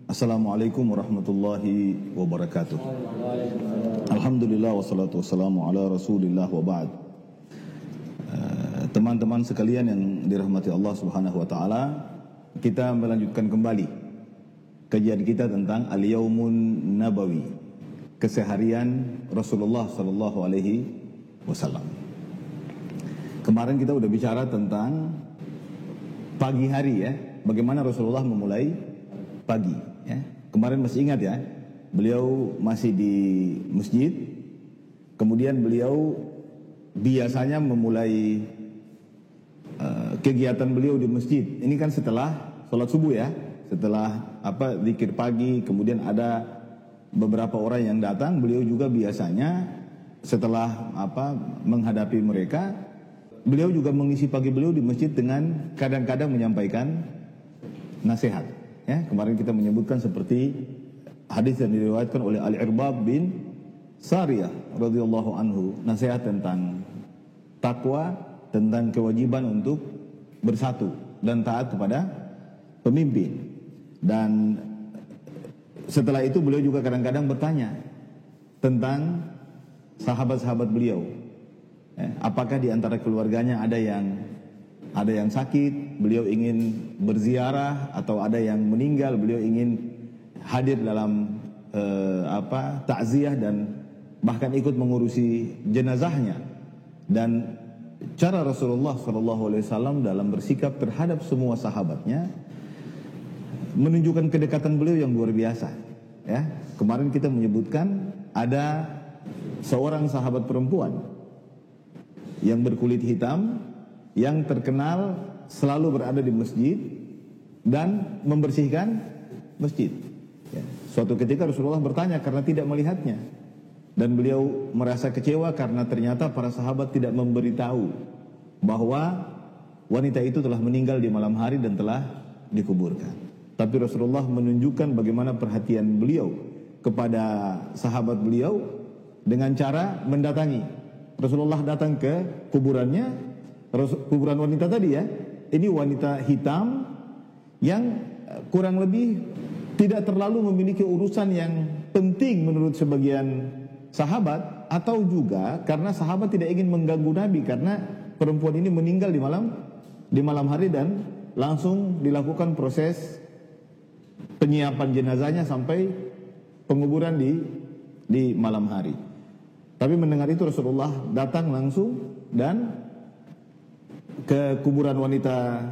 Assalamualaikum warahmatullahi wabarakatuh. Alhamdulillah wassalatu wassalamu ala rasulillah wa ba'd. Teman-teman sekalian yang dirahmati Allah subhanahu wa ta'ala, kita melanjutkan kembali kajian kita tentang Al-Yawmun Nabawi, keseharian Rasulullah sallallahu alaihi wasallam. Kemarin kita udah bicara tentang pagi hari ya, bagaimana Rasulullah memulai pagi. Ya, kemarin masih ingat ya, beliau masih di masjid, kemudian beliau biasanya memulai kegiatan beliau di masjid. Ini kan setelah sholat subuh ya, setelah zikir pagi, kemudian ada beberapa orang yang datang, beliau juga biasanya setelah menghadapi mereka, beliau juga mengisi pagi beliau di masjid dengan kadang-kadang menyampaikan nasihat. Ya, kemarin kita menyebutkan seperti hadis yang diriwayatkan oleh Al-Irbad bin Sariyah radhiyallahu anhu, nasihat tentang takwa, tentang kewajiban untuk bersatu dan taat kepada pemimpin. Dan setelah itu beliau juga kadang-kadang bertanya tentang sahabat-sahabat beliau. Apakah di antara keluarganya ada yang sakit, beliau ingin berziarah, atau ada yang meninggal, beliau ingin hadir dalam takziah dan bahkan ikut mengurusi jenazahnya. Dan cara Rasulullah SAW dalam bersikap terhadap semua sahabatnya menunjukkan kedekatan beliau yang luar biasa. Ya, kemarin kita menyebutkan ada seorang sahabat perempuan yang berkulit hitam, yang terkenal selalu berada di masjid dan membersihkan masjid. Ya. Suatu ketika Rasulullah bertanya karena tidak melihatnya, dan beliau merasa kecewa karena ternyata para sahabat tidak memberitahu bahwa wanita itu telah meninggal di malam hari dan telah dikuburkan. Tapi Rasulullah menunjukkan bagaimana perhatian beliau kepada sahabat beliau dengan cara mendatangi. Rasulullah datang ke kuburannya, kuburan wanita tadi ya. Ini wanita hitam yang kurang lebih tidak terlalu memiliki urusan yang penting menurut sebagian sahabat, atau juga karena sahabat tidak ingin mengganggu Nabi karena perempuan ini meninggal di malam hari dan langsung dilakukan proses penyiapan jenazahnya sampai penguburan di malam hari. Tapi mendengar itu Rasulullah datang langsung dan ke kuburan wanita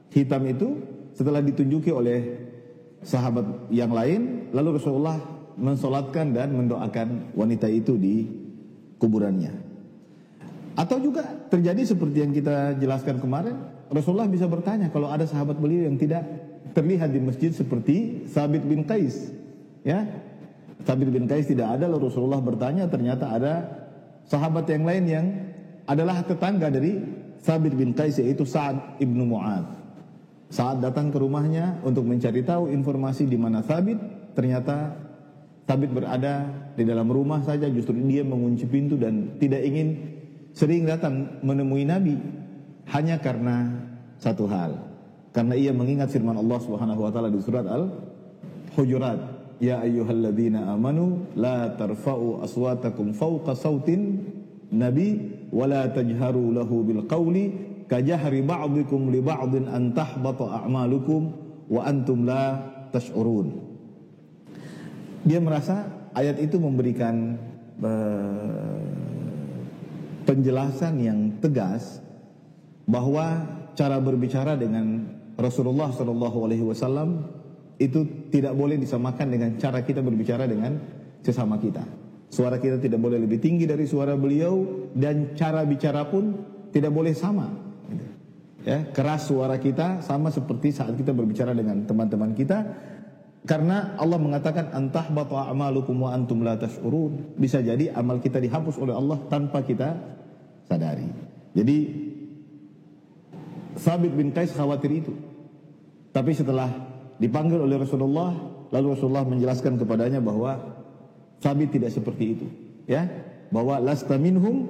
hitam itu setelah ditunjuki oleh sahabat yang lain, lalu Rasulullah mensolatkan dan mendoakan wanita itu di kuburannya. Atau juga terjadi seperti yang kita jelaskan kemarin, Rasulullah bisa bertanya kalau ada sahabat beliau yang tidak terlihat di masjid seperti Thabit bin Qais. Ya, Thabit bin Qais tidak ada, lalu Rasulullah bertanya, ternyata ada sahabat yang lain yang adalah tetangga dari Thabit bin Qais, yaitu Sa'ad ibnu Mu'ad. Saat datang ke rumahnya untuk mencari tahu informasi di mana Thabit, ternyata Thabit berada di dalam rumah saja, justru dia mengunci pintu dan tidak ingin sering datang menemui Nabi, hanya karena satu hal, karena ia mengingat firman Allah Subhanahu wa taala di surat Al-Hujurat, ya ayyuhalladzina amanu la tarfa'u aswatakum fawqa sautin nabi wala tajharu lahu bil qawli kajahri ba'dikum li ba'din an tahbata a'malukum wa antum la tash'urun. Dia merasa ayat itu memberikan penjelasan yang tegas bahwa cara berbicara dengan Rasulullah SAW itu tidak boleh disamakan dengan cara kita berbicara dengan sesama kita. Suara kita tidak boleh lebih tinggi dari suara beliau, dan cara bicara pun tidak boleh sama. Ya, keras suara kita sama seperti saat kita berbicara dengan teman-teman kita, karena Allah mengatakan antahbatu a'malukum wa antum la tash'urun. Bisa jadi amal kita dihapus oleh Allah tanpa kita sadari. Jadi Thabit bin Qais khawatir itu. Tapi setelah dipanggil oleh Rasulullah, lalu Rasulullah menjelaskan kepadanya bahwa Thabit tidak seperti itu, ya, bahwa lasta minhum,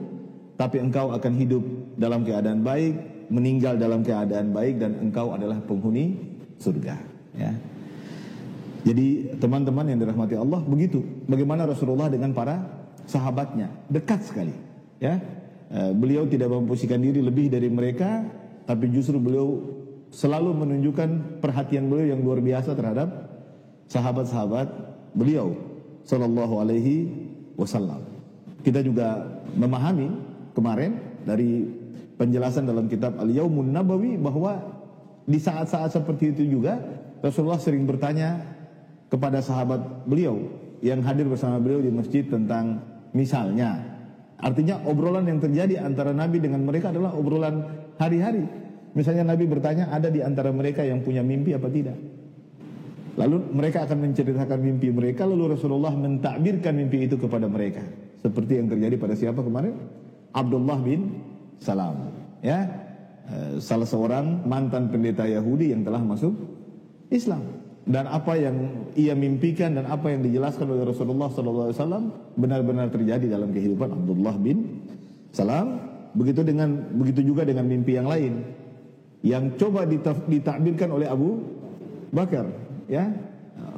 tapi engkau akan hidup dalam keadaan baik, meninggal dalam keadaan baik, dan engkau adalah penghuni surga, ya. Jadi teman-teman yang dirahmati Allah, begitu bagaimana Rasulullah dengan para sahabatnya, dekat sekali, ya. Beliau tidak memposisikan diri lebih dari mereka, tapi justru beliau selalu menunjukkan perhatian beliau yang luar biasa terhadap sahabat-sahabat beliau sallallahu alaihi wasallam. Kita juga memahami kemarin dari penjelasan dalam kitab Al-Yaumun Nabawi bahwa di saat-saat seperti itu juga Rasulullah sering bertanya kepada sahabat beliau yang hadir bersama beliau di masjid tentang misalnya, artinya obrolan yang terjadi antara Nabi dengan mereka adalah obrolan hari-hari. Misalnya Nabi bertanya, ada di antara mereka yang punya mimpi apa tidak? Lalu mereka akan menceritakan mimpi mereka, lalu Rasulullah mentakbirkan mimpi itu kepada mereka. Seperti yang terjadi pada siapa kemarin? Abdullah bin Salam, ya, salah seorang mantan pendeta Yahudi yang telah masuk Islam. Dan apa yang ia mimpikan dan apa yang dijelaskan oleh Rasulullah SAW benar-benar terjadi dalam kehidupan Abdullah bin Salam. Begitu juga dengan mimpi yang lain yang coba ditakbirkan oleh Abu Bakar, ya.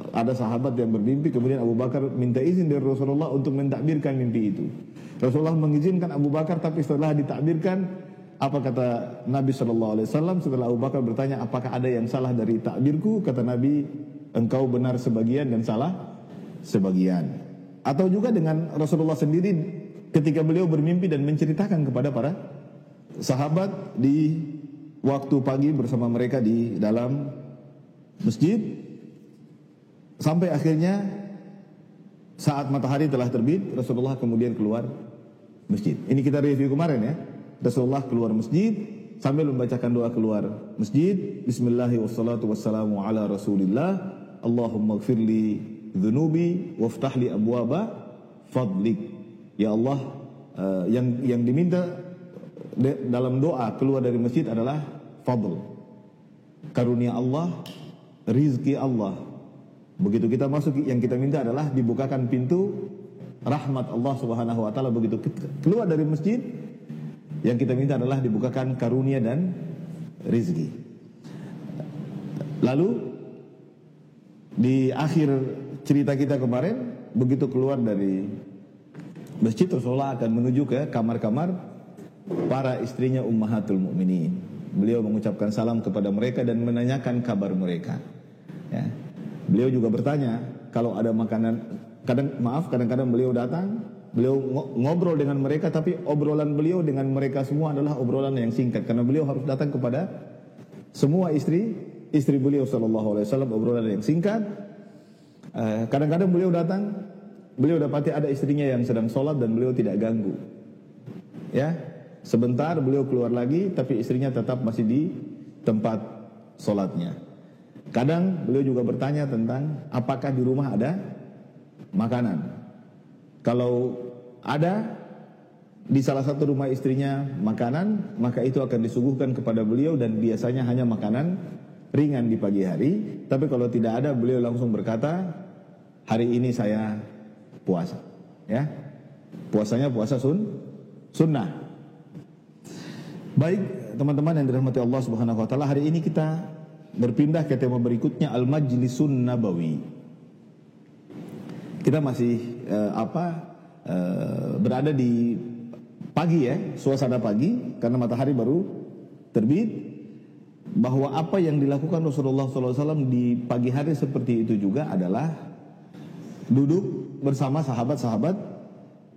Ada sahabat yang bermimpi, kemudian Abu Bakar minta izin dari Rasulullah untuk mentakbirkan mimpi itu. Rasulullah mengizinkan Abu Bakar, tapi setelah ditakbirkan, apa kata Nabi SAW setelah Abu Bakar bertanya, apakah ada yang salah dari takbirku? Kata Nabi, engkau benar sebagian dan salah sebagian. Atau juga dengan Rasulullah sendiri ketika beliau bermimpi dan menceritakan kepada para sahabat di waktu pagi bersama mereka di dalam masjid, sampai akhirnya saat matahari telah terbit, Rasulullah kemudian keluar masjid. Ini kita review kemarin, ya. Rasulullah keluar masjid sambil membacakan doa keluar masjid. Bismillahirrahmanirrahim, wassalatu wassalamu ala rasulillah, Allahumma gfirli dhunubi waftahli abwaba fadlik. Ya Allah, yang diminta dalam doa keluar dari masjid adalah fadl, karunia Allah, rizki Allah. Begitu kita masuk, yang kita minta adalah dibukakan pintu rahmat Allah Subhanahu wa taala. Begitu keluar dari masjid, yang kita minta adalah dibukakan karunia dan rizki. Lalu di akhir cerita kita kemarin, begitu keluar dari masjid, Rasulullah akan menuju ke kamar-kamar para istrinya Ummahatul Mukminin. Beliau mengucapkan salam kepada mereka dan menanyakan kabar mereka, ya. Beliau juga bertanya kalau ada makanan. Kadang-kadang beliau datang, beliau ngobrol dengan mereka, tapi obrolan beliau dengan mereka semua adalah obrolan yang singkat, karena beliau harus datang kepada semua istri beliau sallallahu alaihi wasallam, obrolan yang singkat. Kadang-kadang beliau datang, beliau dapati ada istrinya yang sedang sholat dan beliau tidak ganggu, ya. Sebentar beliau keluar lagi, tapi istrinya tetap masih di tempat sholatnya. Kadang beliau juga bertanya tentang apakah di rumah ada makanan. Kalau ada di salah satu rumah istrinya makanan, maka itu akan disuguhkan kepada beliau, dan biasanya hanya makanan ringan di pagi hari. Tapi kalau tidak ada, beliau langsung berkata, hari ini saya puasa, ya. Puasanya puasa sunnah. Baik, teman-teman yang dirahmati Allah Subhanahu wa taala, hari ini kita berpindah ke tema berikutnya, Al-Majlisun Nabawi. Kita masih berada di pagi, ya, suasana pagi, karena matahari baru terbit. Bahwa apa yang dilakukan Rasulullah SAW di pagi hari seperti itu juga adalah duduk bersama sahabat-sahabat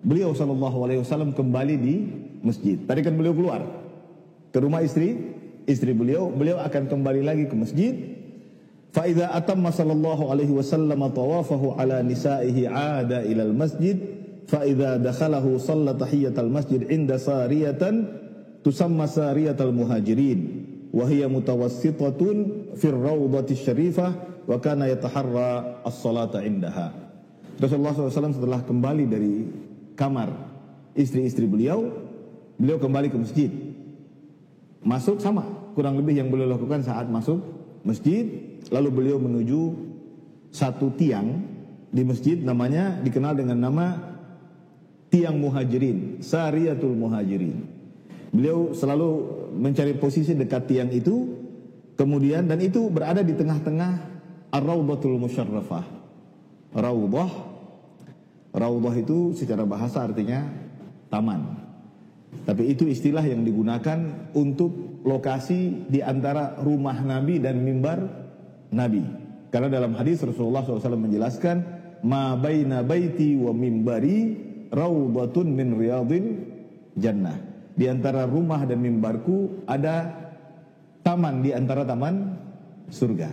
beliau SAW kembali di masjid. Tadi kan beliau keluar ke rumah istri beliau akan kembali lagi ke masjid. Fa idza atamma sallallahu alaihi wasallam tawafahu ala nisaihi aada ila al masjid, fa idza dakhalahu shalla tahiyatal masjid inda sariyatan tusamma sariyatal muhajirin wa hiya mutawassitatun fi ar-rawdati syarifah wa kana yataharra as-salata indaha. Rasulullah SAW setelah kembali dari kamar istri-istri beliau kembali ke masjid. masuk sama kurang lebih yang beliau lakukan saat masuk masjid. Lalu beliau menuju satu tiang di masjid, namanya dikenal dengan nama tiang muhajirin, Sariyatul Muhajirin. Beliau selalu mencari posisi dekat tiang itu, kemudian dan itu berada di tengah-tengah Ar-Raudhatul Musyarrafah. Raudhah itu secara bahasa artinya taman. Tapi itu istilah yang digunakan untuk lokasi di antara rumah Nabi dan mimbar Nabi. Karena dalam hadis Rasulullah SAW menjelaskan, ma baina baiti wa mimbari raudhatun min riyadil jannah. Di antara rumah dan mimbarku ada taman di antara taman surga.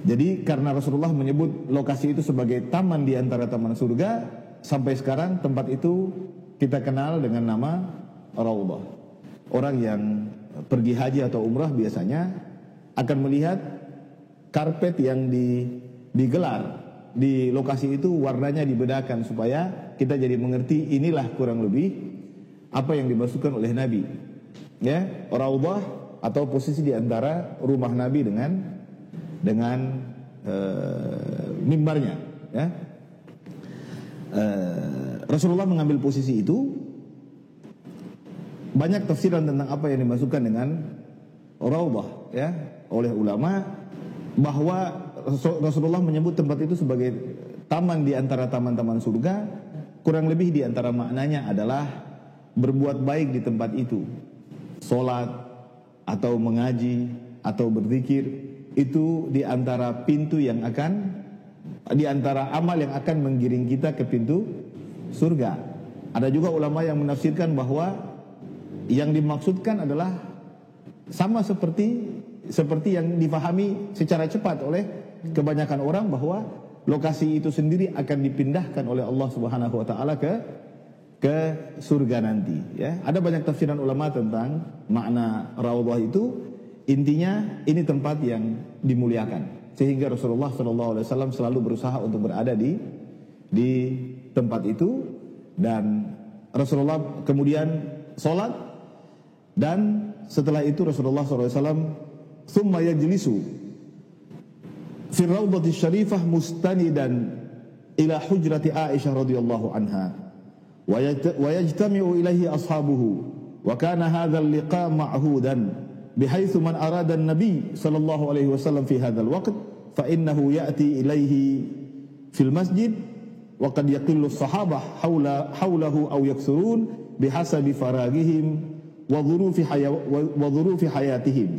Jadi karena Rasulullah menyebut lokasi itu sebagai taman di antara taman surga, sampai sekarang tempat itu kita kenal dengan nama Raudhah. Orang yang pergi haji atau umrah biasanya akan melihat karpet yang digelar di lokasi itu, warnanya dibedakan supaya kita jadi mengerti inilah kurang lebih apa yang dimaksudkan oleh Nabi. Ya, Raudhah atau posisi di antara rumah Nabi dengan mimbarnya. Ya. Rasulullah mengambil posisi itu. Banyak tafsiran tentang apa yang dimasukkan dengan Raudhah ya oleh ulama, bahwa Rasulullah menyebut tempat itu sebagai taman di antara taman-taman surga. Kurang lebih di antara maknanya adalah berbuat baik di tempat itu, sholat atau mengaji atau berzikir, itu di antara pintu yang akan, di antara amal yang akan menggiring kita ke pintu surga. Ada juga ulama yang menafsirkan bahwa yang dimaksudkan adalah sama seperti yang difahami secara cepat oleh kebanyakan orang, bahwa lokasi itu sendiri akan dipindahkan oleh Allah Subhanahu wa taala ke surga nanti ya. Ada banyak tafsiran ulama tentang makna Raudhah itu. Intinya ini tempat yang dimuliakan, sehingga Rasulullah SAW selalu berusaha untuk berada di tempat itu. Dan Rasulullah kemudian sholat, dan setelah itu Rasulullah SAW thumma yajlisu fi raudhati syarifah mustanidan ila hujrati Aisyah radhiyallahu anha wa yajtami'u ilaihi ashabuhu wa kana hadha al-liqa ma'hudan bihaitsu man arada an-nabi sallallahu alaihi wasallam fi hadzal waqt fa innahu ya'ti ilaihi fil masjid wa qad yaqillu as-sahabah hawlahu aw yaksurun bihasabi faragihim wa dhurufi hayatihim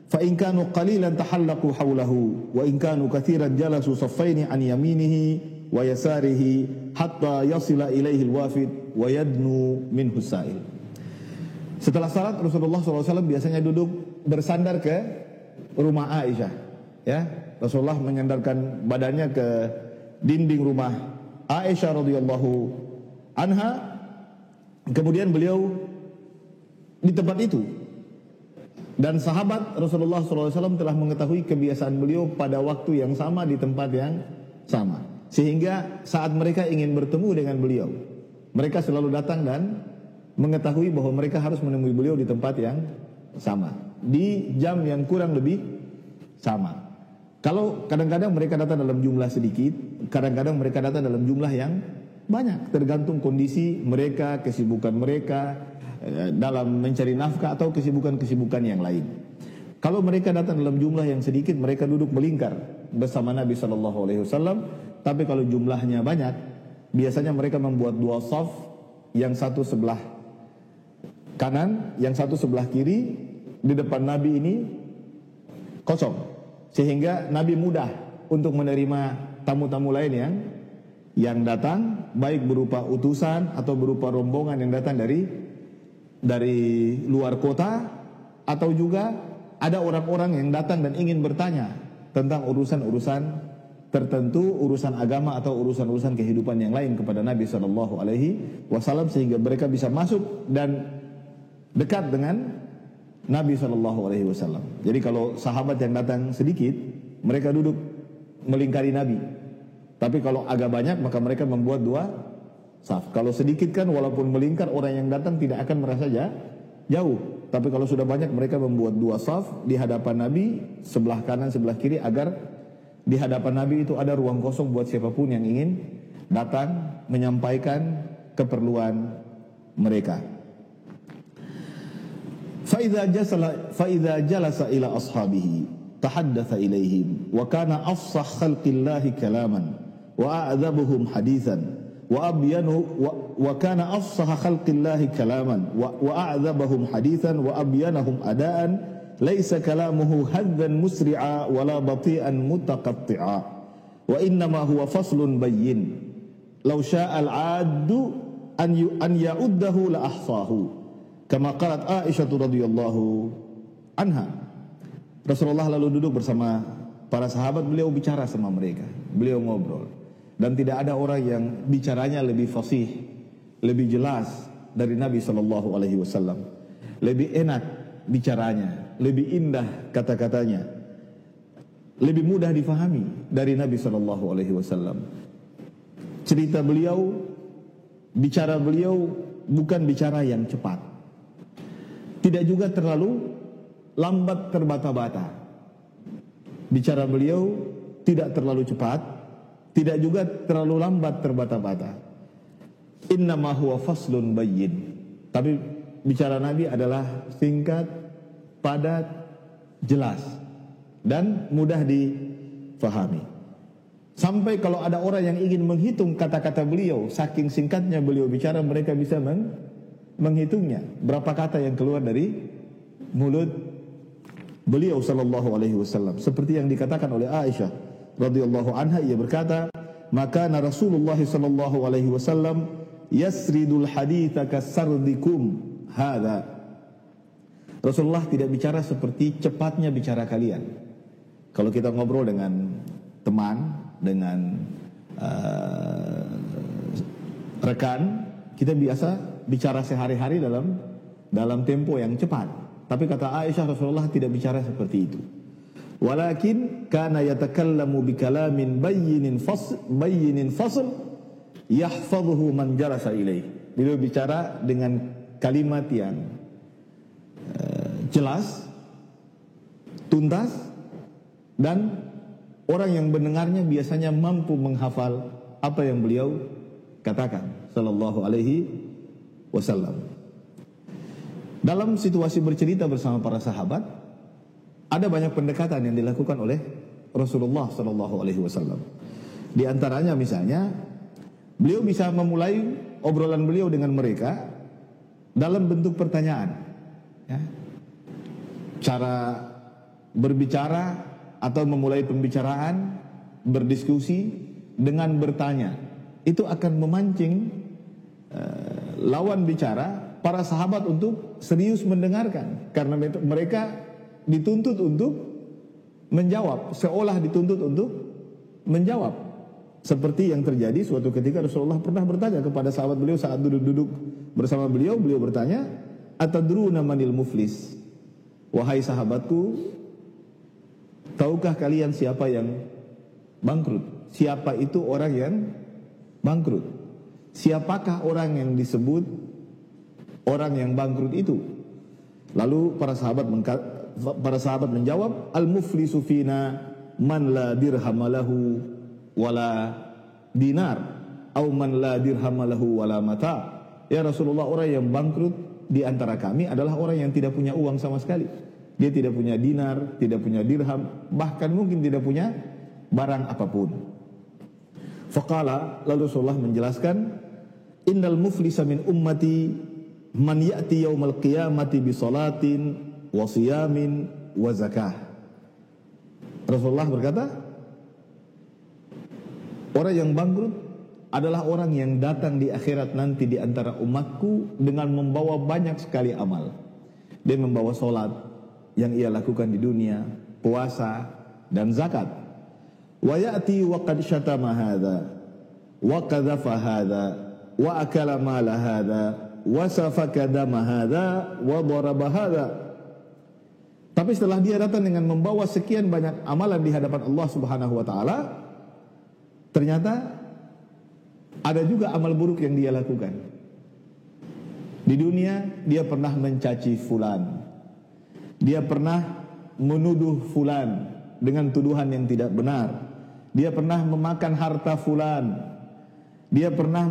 fa in kanu qalilan tahallaqu hawlahu wa in kanu katsiran jalasu saffaini an yaminihi wa yasarihi hatta yasila ilaihi al-wafid wa yadnu minhu sa'il. Setelah salat Rasulullah SAW biasanya duduk bersandar ke rumah Aisyah ya. Rasulullah menyandarkan badannya ke dinding rumah Aisyah radhiyallahu anha. Kemudian beliau di tempat itu, dan sahabat Rasulullah SAW telah mengetahui kebiasaan beliau pada waktu yang sama di tempat yang sama, sehingga saat mereka ingin bertemu dengan beliau, mereka selalu datang dan mengetahui bahwa mereka harus menemui beliau di tempat yang sama, di jam yang kurang lebih sama. Kalau kadang-kadang mereka datang dalam jumlah sedikit, kadang-kadang mereka datang dalam jumlah yang banyak, tergantung kondisi mereka, kesibukan mereka dalam mencari nafkah atau kesibukan-kesibukan yang lain. Kalau mereka datang dalam jumlah yang sedikit, mereka duduk melingkar bersama Nabi SAW. Tapi kalau jumlahnya banyak, biasanya mereka membuat dua shaf, yang satu sebelah kanan, yang satu sebelah kiri. Di depan Nabi ini kosong, sehingga Nabi mudah untuk menerima tamu-tamu lain yang datang, baik berupa utusan atau berupa rombongan yang datang dari luar kota, atau juga ada orang-orang yang datang dan ingin bertanya tentang urusan-urusan tertentu, urusan agama atau urusan-urusan kehidupan yang lain kepada Nabi SAW, sehingga mereka bisa masuk dan dekat dengan Nabi SAW. Jadi kalau sahabat yang datang sedikit, mereka duduk melingkari Nabi. Tapi kalau agak banyak, maka mereka membuat dua saf. Kalau sedikit kan walaupun melingkar, orang yang datang tidak akan merasa jauh. Tapi kalau sudah banyak, mereka membuat 2 saf di hadapan Nabi, sebelah kanan, sebelah kiri, agar di hadapan Nabi itu ada ruang kosong buat siapapun yang ingin datang menyampaikan keperluan mereka. فَإِذَا جَلَسَ إِلَى أَصْحَابِهِ تَحَدَّثَ إِلَيْهِمْ وَكَانَ أَفْصَحَ خَلْقِ اللَّهِ كَلَامًا وَأَعْذَبُهُمْ حَدِيثًا وكان أفصح خلق الله كلاما وأعذبهم حديثا وأبينهم أداء ليس كلامه هذا مسرعا ولا بطيئا متقطعا وإنما هو فصل بين لو شاء العاد أن يعده لأحصاه كما قالت عائشة رضي الله عنها. Rasulullah lalu duduk bersama para sahabat, beliau bicara sama mereka, beliau ngobrol. Dan tidak ada orang yang bicaranya lebih fasih, lebih jelas dari Nabi SAW. Lebih enak bicaranya, lebih indah kata-katanya, lebih mudah difahami dari Nabi SAW. Cerita beliau, bicara beliau bukan bicara yang cepat, tidak juga terlalu lambat terbata-bata. Bicara beliau tidak terlalu cepat, tidak juga terlalu lambat terbata-bata. Innama huwa faslun bayyin. Tapi bicara Nabi adalah singkat, padat, jelas, dan mudah difahami. Sampai kalau ada orang yang ingin menghitung kata-kata beliau, saking singkatnya beliau bicara, mereka bisa menghitungnya. Berapa kata yang keluar dari mulut beliau sallallahu alaihi wasallam. Seperti yang dikatakan oleh Aisyah radhiyallahu anha, ia berkata, maka Rasulullah sallallahu alaihi wasallam yasridul haditha kasardikum hadza. Rasulullah tidak bicara seperti cepatnya bicara kalian. Kalau kita ngobrol dengan teman, dengan rekan, kita biasa bicara sehari-hari dalam tempo yang cepat. Tapi kata Aisyah, Rasulullah tidak bicara seperti itu. Walakin kana yatakallamu bikalamin bayyinin fasl yahfazuhu man jalasa ilaih. Beliau bicara dengan kalimat yang jelas, tuntas, dan orang yang mendengarnya biasanya mampu menghafal apa yang beliau katakan sallallahu alaihi wasallam. Dalam situasi bercerita bersama para sahabat, ada banyak pendekatan yang dilakukan oleh Rasulullah sallallahu alaihi wasallam. Di antaranya misalnya, beliau bisa memulai obrolan beliau dengan mereka dalam bentuk pertanyaan. Ya. Cara berbicara atau memulai pembicaraan, berdiskusi dengan bertanya, itu akan memancing lawan bicara, para sahabat, untuk serius mendengarkan, karena mereka dituntut untuk menjawab, seolah dituntut untuk menjawab. Seperti yang terjadi suatu ketika Rasulullah pernah bertanya kepada sahabat beliau saat duduk-duduk bersama beliau. Beliau bertanya, atadruna manil muflis? Wahai sahabatku, tahukah kalian siapa yang bangkrut? Siapa itu orang yang bangkrut? Siapakah orang yang disebut orang yang bangkrut itu? Lalu para sahabat menjawab, al-muflisu fina man la dirham lahu wala dinar au man la dirham lahu wala mata. Ya Rasulullah, orang yang bangkrut di antara kami adalah orang yang tidak punya uang sama sekali. Dia tidak punya dinar, tidak punya dirham, bahkan mungkin tidak punya barang apapun. Faqala, lalu Rasulullah menjelaskan, innal muflisa min ummati man ya'ti yaumal qiyamati bi salatin wa siyamin wa zakah. Rasulullah berkata, orang yang bangkrut adalah orang yang datang di akhirat nanti di antara umatku dengan membawa banyak sekali amal. Dia membawa solat yang ia lakukan di dunia, puasa dan zakat. Wa ya'ti wa qad syatama hadza wa qadhafa hadza wa akala mala hadza wa safaka dama hadza wa daraba hadza. Tapi setelah dia datang dengan membawa sekian banyak amalan di hadapan Allah Subhanahu wa taala, ternyata ada juga amal buruk yang dia lakukan. Di dunia dia pernah mencaci fulan, Dia pernah menuduh fulan dengan tuduhan yang tidak benar. Dia pernah memakan harta fulan. Dia pernah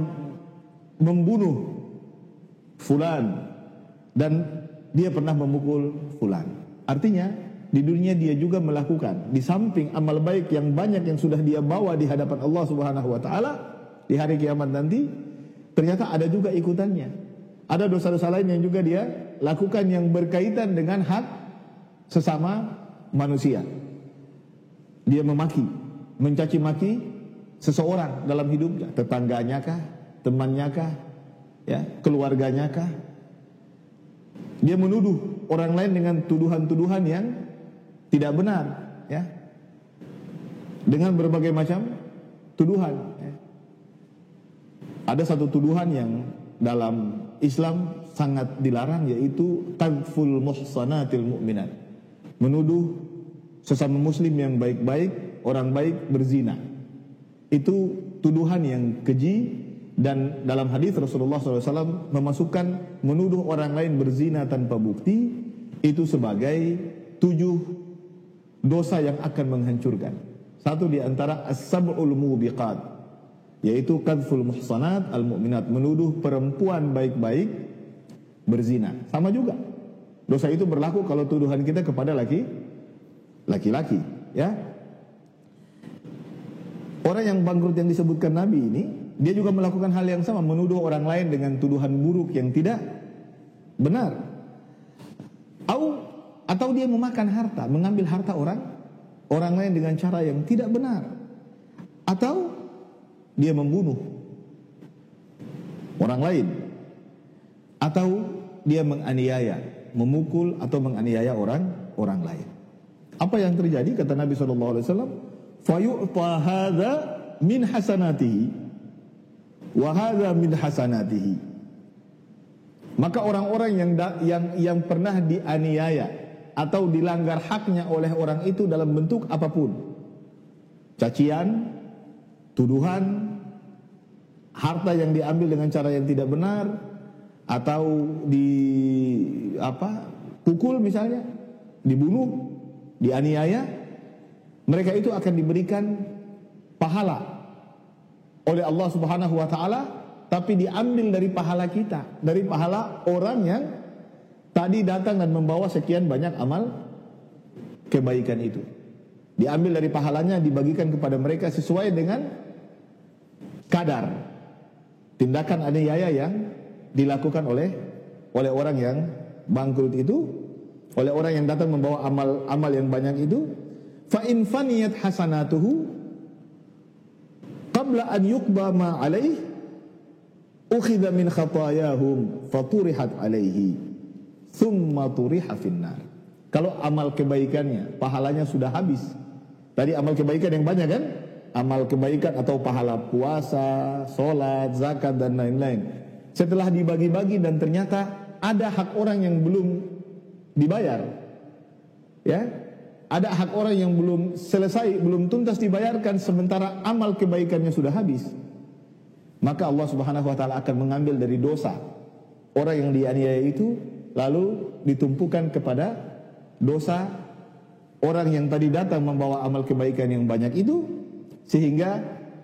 membunuh fulan, dan dia pernah memukul fulan. Artinya di dunia dia juga melakukan, di samping amal baik yang banyak yang sudah dia bawa di hadapan Allah Subhanahu wa taala di hari kiamat nanti, ternyata ada juga ikutannya. Ada dosa-dosa lain yang juga dia lakukan yang berkaitan dengan hak sesama manusia. Dia memaki, mencaci maki seseorang dalam hidupnya, tetangganya kah, temannya kah, ya, keluarganya kah. Dia menuduh orang lain dengan tuduhan-tuduhan yang tidak benar, ya, dengan berbagai macam tuduhan, ya. Ada satu tuduhan yang dalam Islam sangat dilarang, yaitu qadful muhsanatil mu'minat, menuduh sesama muslim yang baik-baik, orang baik berzina. Itu tuduhan yang keji, dan dalam hadis Rasulullah SAW memasukkan menuduh orang lain berzina tanpa bukti itu sebagai 7 dosa yang akan menghancurkan. Satu di antara as-sab'ul mubiqat, yaitu qadful muhsanat al-mu'minat, menuduh perempuan baik-baik berzina. Sama juga dosa itu berlaku kalau tuduhan kita kepada laki-laki, ya. Orang yang bangkrut yang disebutkan Nabi ini, dia juga melakukan hal yang sama, menuduh orang lain dengan tuduhan buruk yang tidak benar. Atau dia memakan harta, mengambil harta orang lain dengan cara yang tidak benar. Atau dia membunuh orang lain. Atau dia menganiaya, memukul atau menganiaya orang lain. Apa yang terjadi? Kata Nabi SAW, fayu'ta hadza min hasanatihi wa hadza min hasanatihi. Maka orang-orang yang pernah dianiaya atau dilanggar haknya oleh orang itu dalam bentuk apapun, cacian, tuduhan, harta yang diambil dengan cara yang tidak benar, atau pukul misalnya, dibunuh, dianiaya, mereka itu akan diberikan pahala oleh Allah Subhanahu wa taala, tapi diambil dari pahala kita, dari pahala orang yang tadi datang dan membawa sekian banyak amal kebaikan itu. Diambil dari pahalanya, dibagikan kepada mereka sesuai dengan kadar tindakan aniaya yang dilakukan oleh orang yang bangkrut itu, oleh orang yang datang membawa amal yang banyak itu. Fa in faniyat hasanatuhu qabla an yuqba ma alaihi ukhidha min khatayahum faturihat alaihi thumma turiha finnar. Kalau amal kebaikannya, pahalanya sudah habis. Tadi amal kebaikan yang banyak kan? Amal kebaikan atau pahala puasa, sholat, zakat dan lain-lain. Setelah dibagi-bagi dan ternyata ada hak orang yang belum dibayar, ya, ada hak orang yang belum selesai, belum tuntas dibayarkan, sementara amal kebaikannya sudah habis, maka Allah Subhanahu wa taala akan mengambil dari dosa orang yang dianiaya itu, lalu ditumpukan kepada dosa orang yang tadi datang membawa amal kebaikan yang banyak itu, sehingga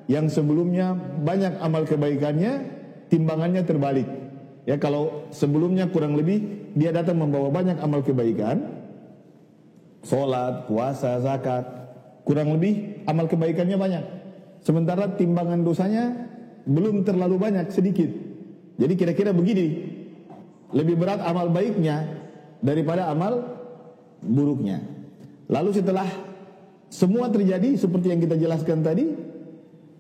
yang sebelumnya banyak amal kebaikannya, timbangannya terbalik. Ya, kalau sebelumnya kurang lebih dia datang membawa banyak amal kebaikan, sholat, puasa, zakat, kurang lebih amal kebaikannya banyak, sementara timbangan dosanya belum terlalu banyak, sedikit. Jadi kira-kira begini, lebih berat amal baiknya daripada amal buruknya. Lalu setelah semua terjadi seperti yang kita jelaskan tadi,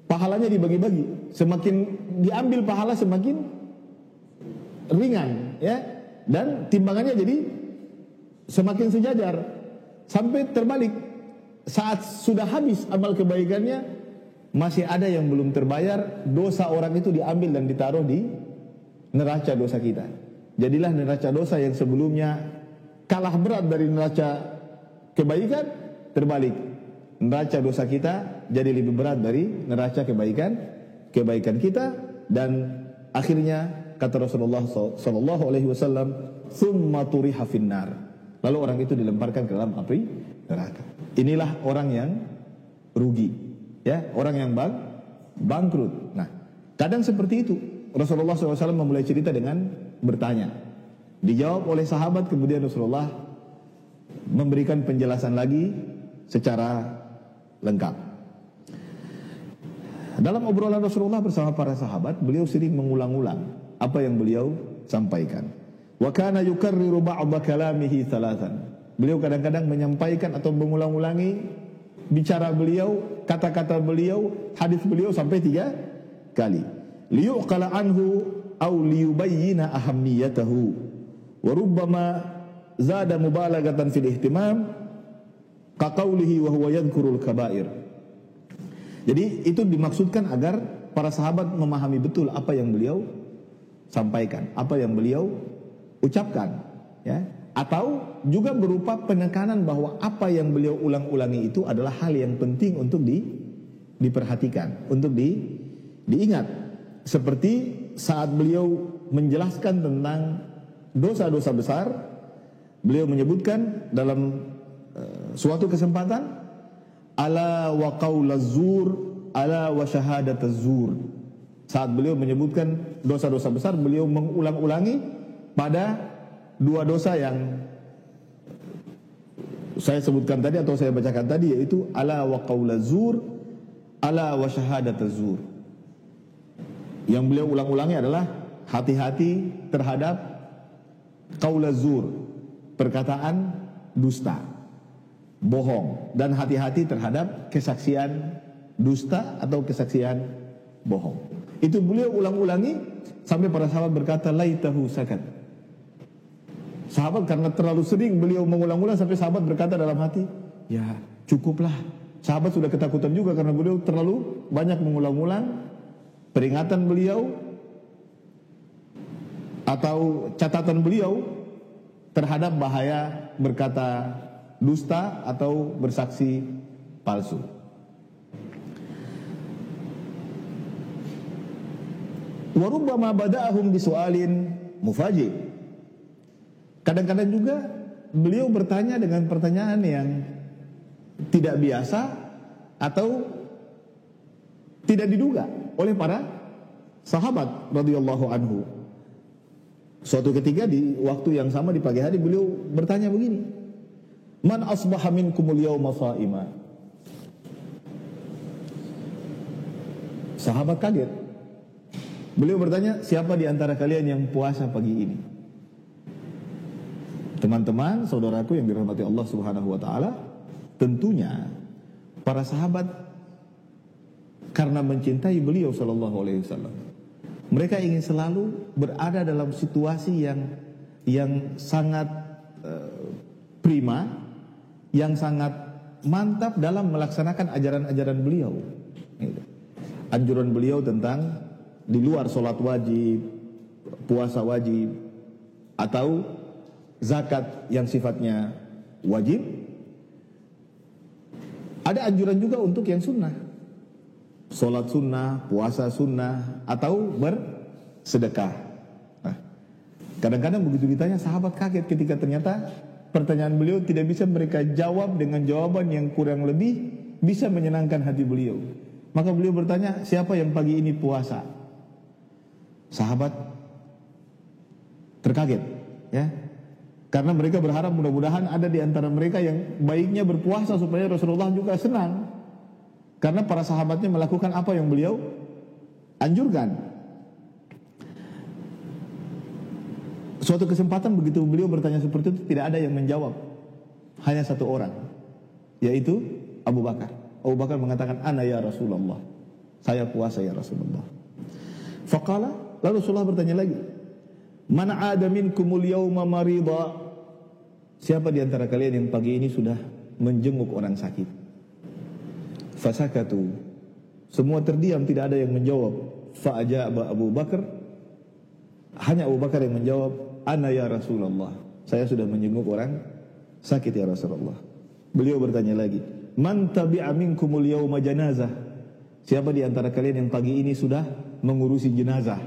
pahalanya dibagi-bagi, semakin diambil pahala semakin ringan, ya, dan timbangannya jadi semakin sejajar. Sampai terbalik, saat sudah habis amal kebaikannya, masih ada yang belum terbayar, dosa orang itu diambil dan ditaruh di neraca dosa kita. Jadilah neraca dosa yang sebelumnya kalah berat dari neraca kebaikan, terbalik. Neraca dosa kita jadi lebih berat dari neraca kebaikan kita, dan akhirnya kata Rasulullah SAW, "Tsumma turiha finnar." lalu orang itu dilemparkan ke dalam api neraka. Inilah orang yang rugi, ya, orang yang bangkrut. Nah, kadang seperti itu. Rasulullah SAW memulai cerita dengan bertanya. Dijawab oleh sahabat, kemudian Rasulullah memberikan penjelasan lagi secara lengkap. Dalam obrolan Rasulullah bersama para sahabat, beliau sering mengulang-ulang apa yang beliau sampaikan. Wa kana yukarriru ba'da kalamihi thalathan. Beliau kadang-kadang menyampaikan atau mengulang-ulangi bicara beliau, kata-kata beliau, hadis beliau sampai 3 kali. Liyuqala anhu aw liyubayyina ahammiyatahu wa rubbama zada mubalagatan fil ihtimam ka qawlihi wa huwa yadhkurul kaba'ir. Jadi itu dimaksudkan agar para sahabat memahami betul apa yang beliau sampaikan, apa yang beliau ucapkan, ya, atau juga berupa penekanan bahwa apa yang beliau ulang-ulangi itu adalah hal yang penting untuk diperhatikan, untuk diingat. Seperti saat beliau menjelaskan tentang dosa-dosa besar, beliau menyebutkan dalam suatu kesempatan, ala wa qaulaz zur, ala wa syahadataz zur. Saat beliau menyebutkan dosa-dosa besar, beliau mengulang-ulangi pada 2 dosa yang saya sebutkan tadi atau saya bacakan tadi, yaitu ala wa qaulaz zur, ala wa syahadataz zur. Yang beliau ulang-ulangi adalah hati-hati terhadap qaulaz zur, perkataan dusta, bohong, dan hati-hati terhadap kesaksian dusta atau kesaksian bohong. Itu beliau ulang-ulangi sampai para sahabat berkata laitahu sakat. Sahabat karena terlalu sering beliau mengulang-ulang sampai sahabat berkata dalam hati, ya cukuplah. Sahabat sudah ketakutan juga karena beliau terlalu banyak mengulang-ulang peringatan beliau atau catatan beliau terhadap bahaya berkata dusta atau bersaksi palsu. Wa rubbama bada'ahum bisu'alin mufaji'. Kadang-kadang juga beliau bertanya dengan pertanyaan yang tidak biasa atau tidak diduga oleh para sahabat radhiyallahu anhu. Suatu ketika di waktu yang sama di pagi hari beliau bertanya begini, man asbaha minkumul yawma sha'ima. Sahabat kaget. Beliau bertanya, siapa di antara kalian yang puasa pagi ini? Teman-teman, saudaraku yang dirahmati Allah Subhanahu wa taala, tentunya para sahabat karena mencintai beliau sallallahu alaihi wasallam, mereka ingin selalu berada dalam situasi yang sangat prima, yang sangat mantap dalam melaksanakan ajaran-ajaran beliau. Anjuran beliau tentang di luar sholat wajib, puasa wajib, atau zakat yang sifatnya wajib. Ada anjuran juga untuk yang sunnah, sholat sunnah, puasa sunnah, atau bersedekah. Nah, kadang-kadang begitu ditanya, sahabat kaget ketika ternyata pertanyaan beliau tidak bisa mereka jawab dengan jawaban yang kurang lebih bisa menyenangkan hati beliau. Maka beliau bertanya, siapa yang pagi ini puasa? Sahabat terkaget, ya, karena mereka berharap mudah-mudahan ada di antara mereka yang baiknya berpuasa supaya Rasulullah juga senang, karena para sahabatnya melakukan apa yang beliau anjurkan. Suatu kesempatan begitu beliau bertanya seperti itu, tidak ada yang menjawab, hanya satu orang, yaitu Abu Bakar. Abu Bakar mengatakan, ana ya Rasulullah, saya puasa ya Rasulullah. Faqala, lalu Rasulullah bertanya lagi, man ada minkumul yawma marida, siapa di antara kalian yang pagi ini sudah menjenguk orang sakit? Fasakatu, semua terdiam, tidak ada yang menjawab. Fa'ajaba Abu Bakar, hanya Abu Bakar yang menjawab, ana ya Rasulullah, saya sudah menjenguk orang sakit ya Rasulullah. Beliau bertanya lagi, man tabi'a minkumul yawma janazah, siapa di antara kalian yang pagi ini sudah mengurusi jenazah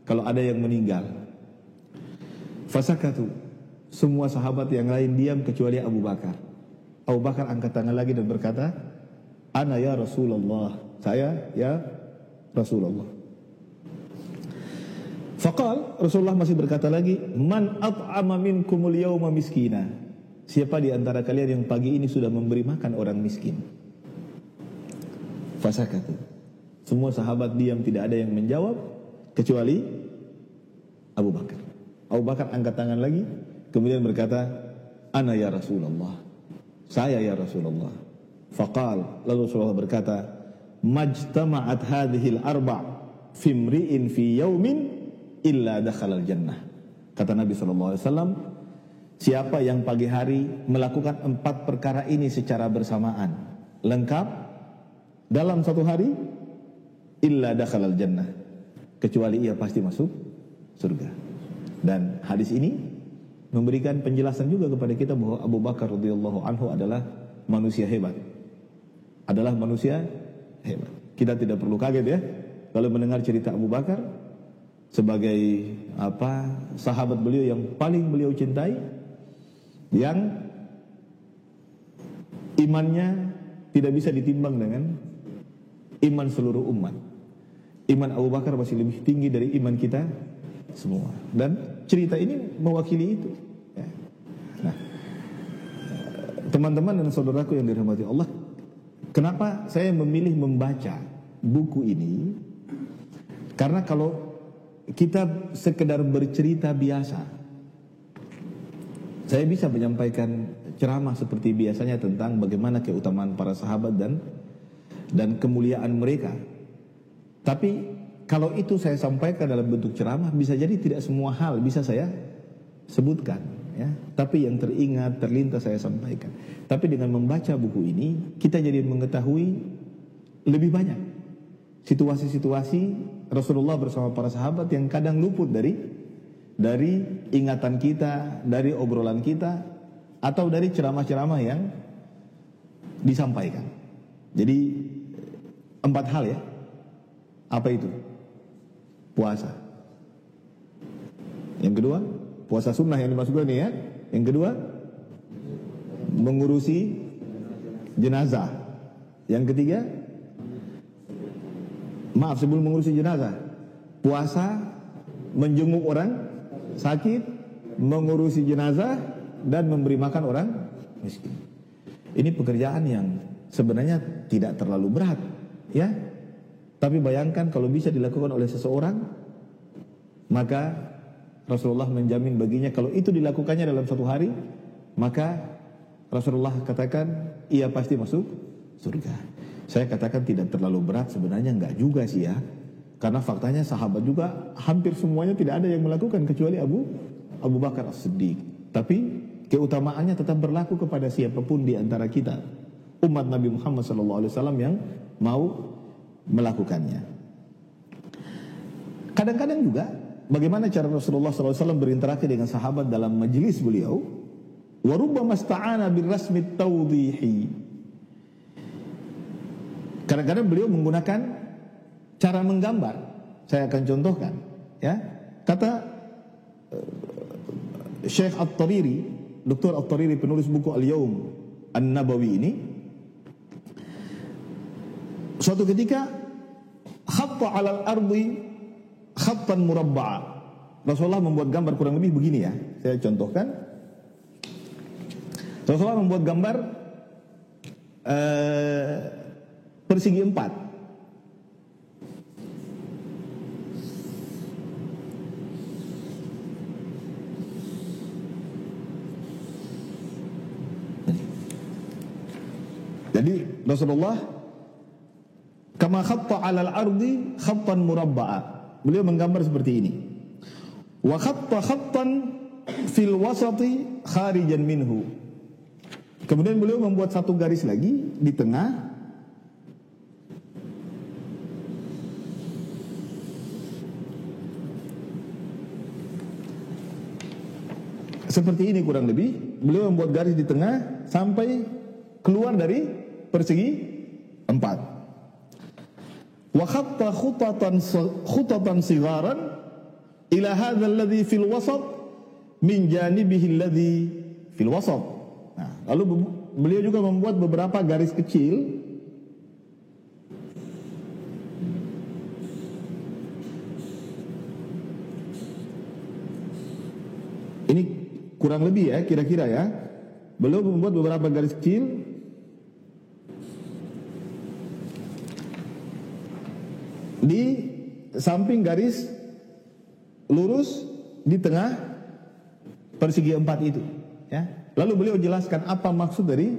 kalau ada yang meninggal? Fasakatu, Semua sahabat yang lain diam kecuali Abu Bakar. Abu Bakar angkat tangan lagi dan berkata, "Ana ya Rasulullah." Saya ya Rasulullah. Faqal, Rasulullah masih berkata lagi, "Man at'ama minkumul yawma miskina." Siapa di antara kalian yang pagi ini sudah memberi makan orang miskin? Fasakatu. Semua sahabat diam, tidak ada yang menjawab kecuali Abu Bakar. Abu Bakar angkat tangan lagi, kemudian berkata, "Ana ya Rasulullah." Saya ya Rasulullah. Faqal, lalu Rasulullah berkata, "Majtama'at hadhil arba' fi imri'in fi yaumin illa dakhalal jannah." Kata Nabi SAW, siapa yang pagi hari melakukan 4 perkara ini secara bersamaan, lengkap dalam satu hari, illa dakhalal jannah, kecuali ia pasti masuk surga. Dan hadis ini memberikan penjelasan juga kepada kita bahwa Abu Bakar radhiyallahu anhu adalah manusia hebat. Adalah manusia hebat. Kita tidak perlu kaget ya kalau mendengar cerita Abu Bakar sebagai sahabat beliau yang paling beliau cintai, yang imannya tidak bisa ditimbang dengan iman seluruh umat. Iman Abu Bakar masih lebih tinggi dari iman kita semua. Dan cerita ini mewakili itu ya. Nah, teman-teman dan saudaraku yang dirahmati Allah, kenapa saya memilih membaca buku ini? Karena kalau kita sekedar bercerita biasa, saya bisa menyampaikan ceramah seperti biasanya tentang bagaimana keutamaan para sahabat dan kemuliaan mereka. Tapi kalau itu saya sampaikan dalam bentuk ceramah, bisa jadi tidak semua hal bisa saya sebutkan ya. Tapi yang teringat, terlintas saya sampaikan. Tapi dengan membaca buku ini, kita jadi mengetahui lebih banyak situasi-situasi Rasulullah bersama para sahabat yang kadang luput dari ingatan kita, dari obrolan kita, atau dari ceramah-ceramah yang disampaikan. Jadi 4 hal ya. Apa itu? Puasa. Yang kedua, puasa sunnah yang dimaksudkan ini ya. Yang kedua, mengurusi jenazah. Yang ketiga, sebelum mengurusi jenazah, puasa, menjenguk orang sakit, mengurusi jenazah, dan memberi makan orang miskin. Ini pekerjaan yang sebenarnya tidak terlalu berat ya. Tapi bayangkan kalau bisa dilakukan oleh seseorang, maka Rasulullah menjamin baginya kalau itu dilakukannya dalam satu hari, maka Rasulullah katakan ia pasti masuk surga. Saya katakan tidak terlalu berat, sebenarnya enggak juga sih ya. Karena faktanya sahabat juga hampir semuanya tidak ada yang melakukan kecuali Abu Bakar As-Siddiq. Tapi keutamaannya tetap berlaku kepada siapapun di antara kita, umat Nabi Muhammad SAW yang mau melakukannya. Kadang-kadang juga bagaimana cara Rasulullah SAW berinteraksi dengan sahabat dalam majelis beliau. Wa rubbama ista'ana birrasmi tawdihi. Kadang-kadang beliau menggunakan cara menggambar. Saya akan contohkan ya. Kata Syekh At-Tariri, Dr. At-Tariri, penulis buku Al-Yawm An-Nabawi ini, suatu ketika khatta 'alal ardi khattan murabba'a. Rasulullah membuat gambar kurang lebih begini ya. Saya contohkan. Rasulullah membuat gambar persegi 4. Jadi Rasulullah kama khatta 'alal ardi khattan murabba'a. Beliau menggambar seperti ini. Wa khatta khattan fil wasati kharijan minhu. Kemudian beliau membuat satu garis lagi di tengah. Seperti ini kurang lebih. Beliau membuat garis di tengah sampai keluar dari persegi 4. Wa khatta khutatan sigharan ila hadha alladhi fil wasat min janibihi alladhi fil wasat. Nah, lalu beliau juga membuat beberapa garis kecil ini kurang lebih ya, kira-kira ya. Beliau membuat beberapa garis kecil di samping garis lurus di tengah persegi 4 itu, ya. Lalu beliau jelaskan apa maksud dari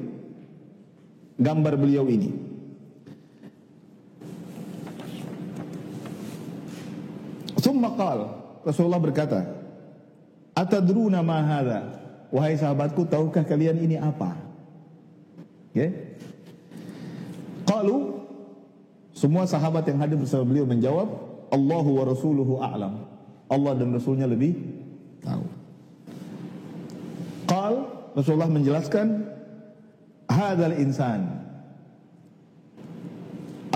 gambar beliau ini. Summa qala, Rasulullah berkata, "Atadruna ma hadza?" Wahai sahabatku, tahukah kalian ini apa? Okay. Qalu, semua sahabat yang hadir bersama beliau menjawab, "Allahu wa rasuluhu a'lam." Allah dan Rasulnya lebih tahu. Qal, Rasulullah menjelaskan, "Hadzal insan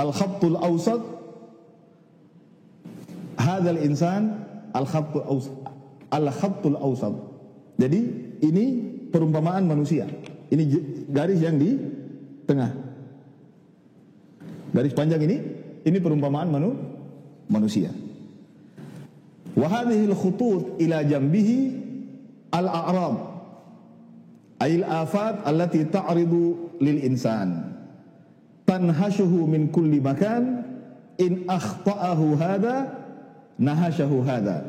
al-khattul awsat." Hadzal insan al-khattul awsat. Al-khattul awsat. Jadi ini perumpamaan manusia. Ini garis yang di tengah. Garis panjang ini perumpamaan manusia. Wa hadhihi al-khutut ila jambihi al-a'rad, ay al-afat allati ta'ridu lil insan tanhashuhu min kulli makan in akhta'ahu hadha nahashahu hadha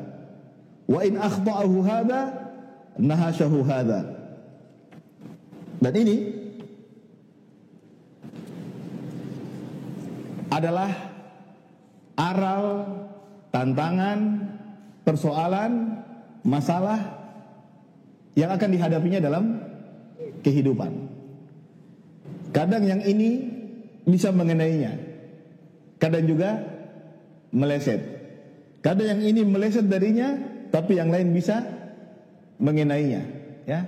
wa in akhta'ahu hadha nahashahu hadha. Dan ini adalah aral, tantangan, persoalan, masalah yang akan dihadapinya dalam kehidupan. Kadang yang ini bisa mengenainya, kadang juga meleset. Kadang yang ini meleset darinya, tapi yang lain bisa mengenainya, ya.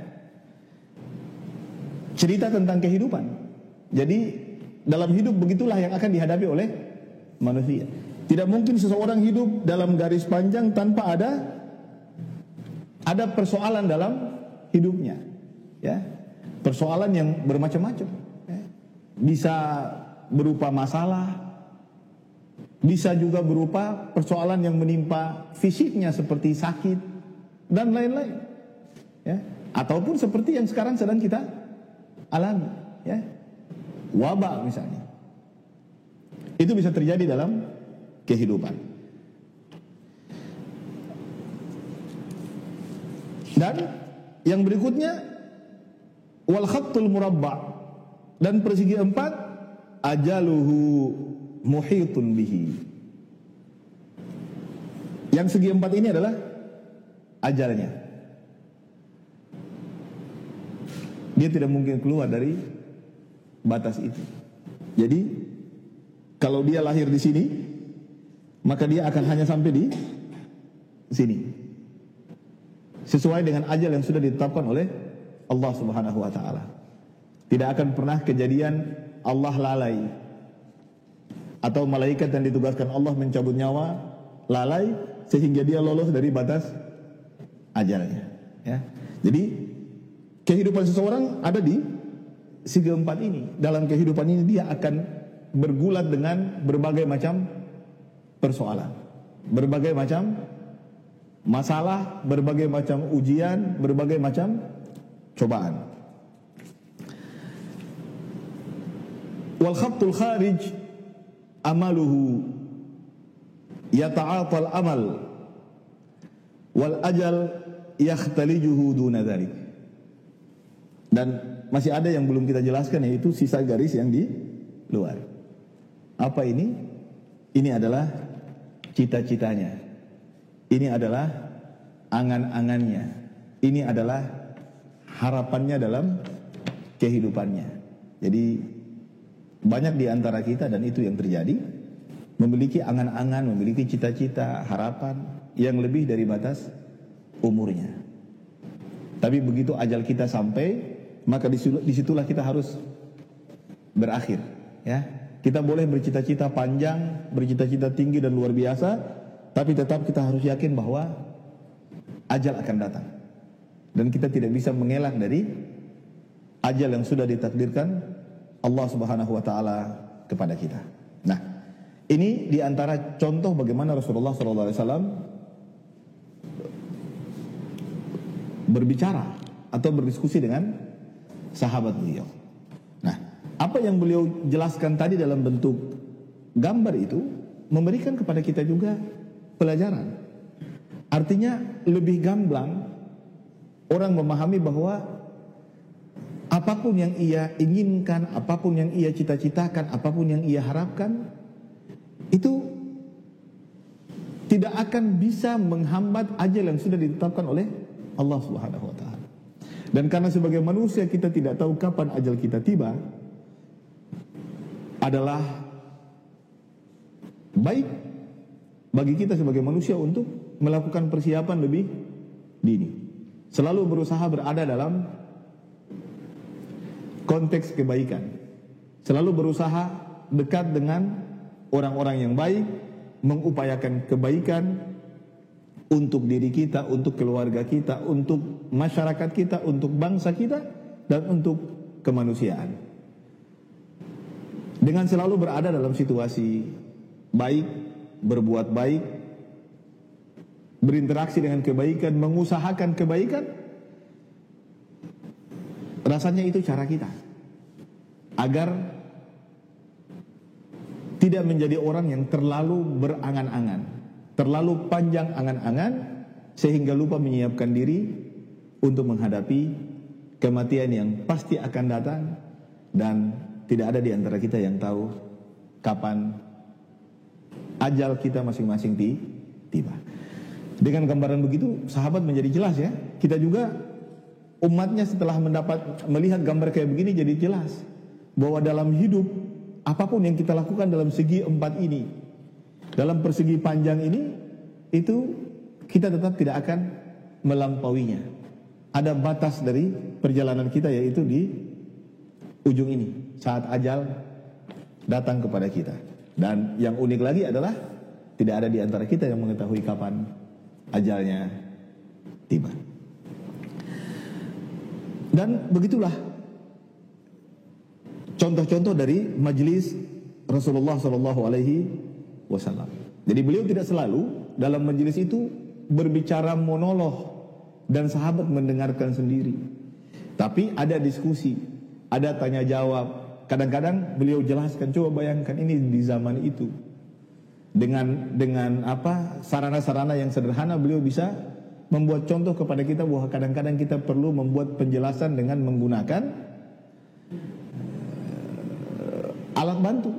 Cerita tentang kehidupan. Jadi dalam hidup begitulah yang akan dihadapi oleh manusia. Tidak mungkin seseorang hidup dalam garis panjang tanpa ada persoalan dalam hidupnya, ya. Persoalan yang bermacam-macam, ya. Bisa berupa masalah, bisa juga berupa persoalan yang menimpa fisiknya seperti sakit dan lain-lain, ya. Ataupun seperti yang sekarang sedang kita alami, ya. Wabah misalnya. Itu bisa terjadi dalam kehidupan. Dan yang berikutnya, wal khattul murabba, dan persegi 4 ajaluhu muhitun bihi. Yang segi 4 ini adalah ajalnya. Dia tidak mungkin keluar dari batas itu. Jadi kalau dia lahir di sini, maka dia akan hanya sampai di sini, sesuai dengan ajal yang sudah ditetapkan oleh Allah Subhanahu wa taala. Tidak akan pernah kejadian Allah lalai atau malaikat yang ditugaskan Allah mencabut nyawa lalai sehingga dia lolos dari batas ajalnya, ya. Jadi kehidupan seseorang ada di segi 4 ini. Dalam kehidupan ini dia akan bergulat dengan berbagai macam persoalan, berbagai macam masalah, berbagai macam ujian, berbagai macam cobaan. Wal khattul kharij amaluhu yata'atal amal wal ajal yakhtalijuhu duna dzalik. Dan masih ada yang belum kita jelaskan, yaitu sisa garis yang di luar. Apa ini? Ini adalah cita-citanya. Ini adalah angan-angannya. Ini adalah harapannya dalam kehidupannya. Jadi banyak di antara kita, dan itu yang terjadi, memiliki angan-angan, memiliki cita-cita, harapan yang lebih dari batas umurnya. Tapi begitu ajal kita sampai, maka disitulah kita harus berakhir, ya. Kita boleh bercita-cita panjang, bercita-cita tinggi dan luar biasa, tapi tetap kita harus yakin bahwa ajal akan datang. dan kita tidak bisa mengelak dari ajal yang sudah ditakdirkan Allah Subhanahu wa taala kepada kita. Nah, ini di antara contoh bagaimana Rasulullah SAW berbicara atau berdiskusi dengan sahabat beliau. Nah, apa yang beliau jelaskan tadi dalam bentuk gambar itu memberikan kepada kita juga pelajaran. Artinya lebih gamblang orang memahami bahwa apapun yang ia inginkan, apapun yang ia cita-citakan, apapun yang ia harapkan, itu tidak akan bisa menghambat ajal yang sudah ditetapkan oleh Allah Subhanahu wa taala. Dan karena sebagai manusia kita tidak tahu kapan ajal kita tiba, adalah baik bagi kita sebagai manusia untuk melakukan persiapan lebih dini. Selalu berusaha berada dalam konteks kebaikan. Selalu berusaha dekat dengan orang-orang yang baik, mengupayakan kebaikan untuk diri kita, untuk keluarga kita, untuk masyarakat kita, untuk bangsa kita, dan untuk kemanusiaan. Dengan selalu berada dalam situasi baik, berbuat baik, berinteraksi dengan kebaikan, mengusahakan kebaikan, rasanya itu cara kita agar tidak menjadi orang yang terlalu berangan-angan, terlalu panjang angan-angan sehingga lupa menyiapkan diri untuk menghadapi kematian yang pasti akan datang, dan tidak ada di antara kita yang tahu kapan ajal kita masing-masing tiba. Dengan gambaran begitu, sahabat menjadi jelas ya. Kita juga umatnya setelah melihat gambar kayak begini jadi jelas bahwa dalam hidup apapun yang kita lakukan dalam segi empat ini, dalam persegi panjang ini, itu kita tetap tidak akan melampauinya. Ada batas dari perjalanan kita, yaitu di ujung ini, saat ajal datang kepada kita. Dan yang unik lagi adalah tidak ada di antara kita yang mengetahui kapan ajalnya tiba. Dan begitulah contoh-contoh dari majelis Rasulullah SAW. Jadi beliau tidak selalu dalam majelis itu berbicara monolog dan sahabat mendengarkan sendiri, tapi ada diskusi, ada tanya jawab. Kadang-kadang beliau jelaskan, coba bayangkan ini di zaman itu dengan apa sarana-sarana yang sederhana, beliau bisa membuat contoh kepada kita bahwa kadang-kadang kita perlu membuat penjelasan dengan menggunakan alat bantu.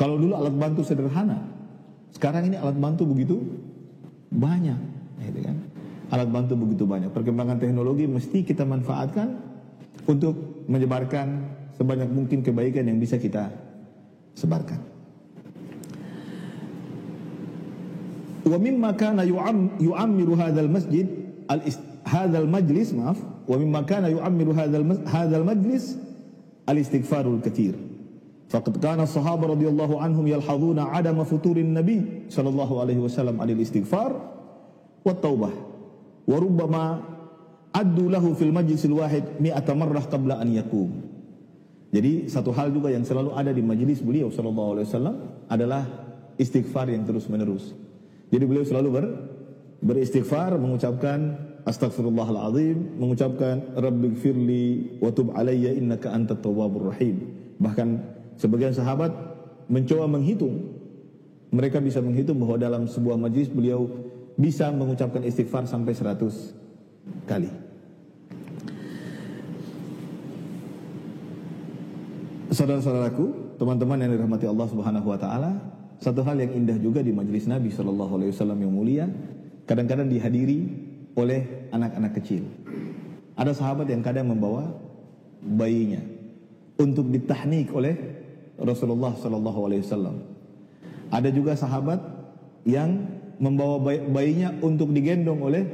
Kalau dulu alat bantu sederhana, sekarang ini alat bantu begitu banyak, gitu kan? Alat bantu begitu banyak. Perkembangan teknologi mesti kita manfaatkan untuk menyebarkan sebanyak mungkin kebaikan yang bisa kita sebarkan. Wa mimma kana yu'ammiru hadzal masjid hadzal majlis wa mimma kana yu'ammiru hadzal majlis al-istighfarul katsir. Faqad kana as-sahaba radhiyallahu anhum yalhaduna 'adama futurin nabi sallallahu alaihi wasallam 'anil istighfar wat taubah wa rubbama addu lahu fil majlisil wahid 100 marrah qabla an yaqum. Jadi satu hal juga yang selalu ada di majelis beliau sallallahu alaihi wasallam adalah istighfar yang terus-menerus. Jadi beliau selalu beristighfar, mengucapkan astaghfirullahalazim, mengucapkan rabbighfirli wa tub alayya innaka antat tawwabur rahim. Bahkan sebagian sahabat mencoba menghitung, mereka bisa menghitung bahwa dalam sebuah majlis beliau bisa mengucapkan istighfar sampai 100 kali. Saudara-saudaraku, teman-teman yang dirahmati Allah Subhanahu wa taala, satu hal yang indah juga di majelis Nabi sallallahu alaihi wasallam yang mulia, kadang-kadang dihadiri oleh anak-anak kecil. Ada sahabat yang kadang membawa bayinya untuk ditahnik oleh Rasulullah sallallahu alaihi wasallam. Ada juga sahabat yang membawa bayinya untuk digendong oleh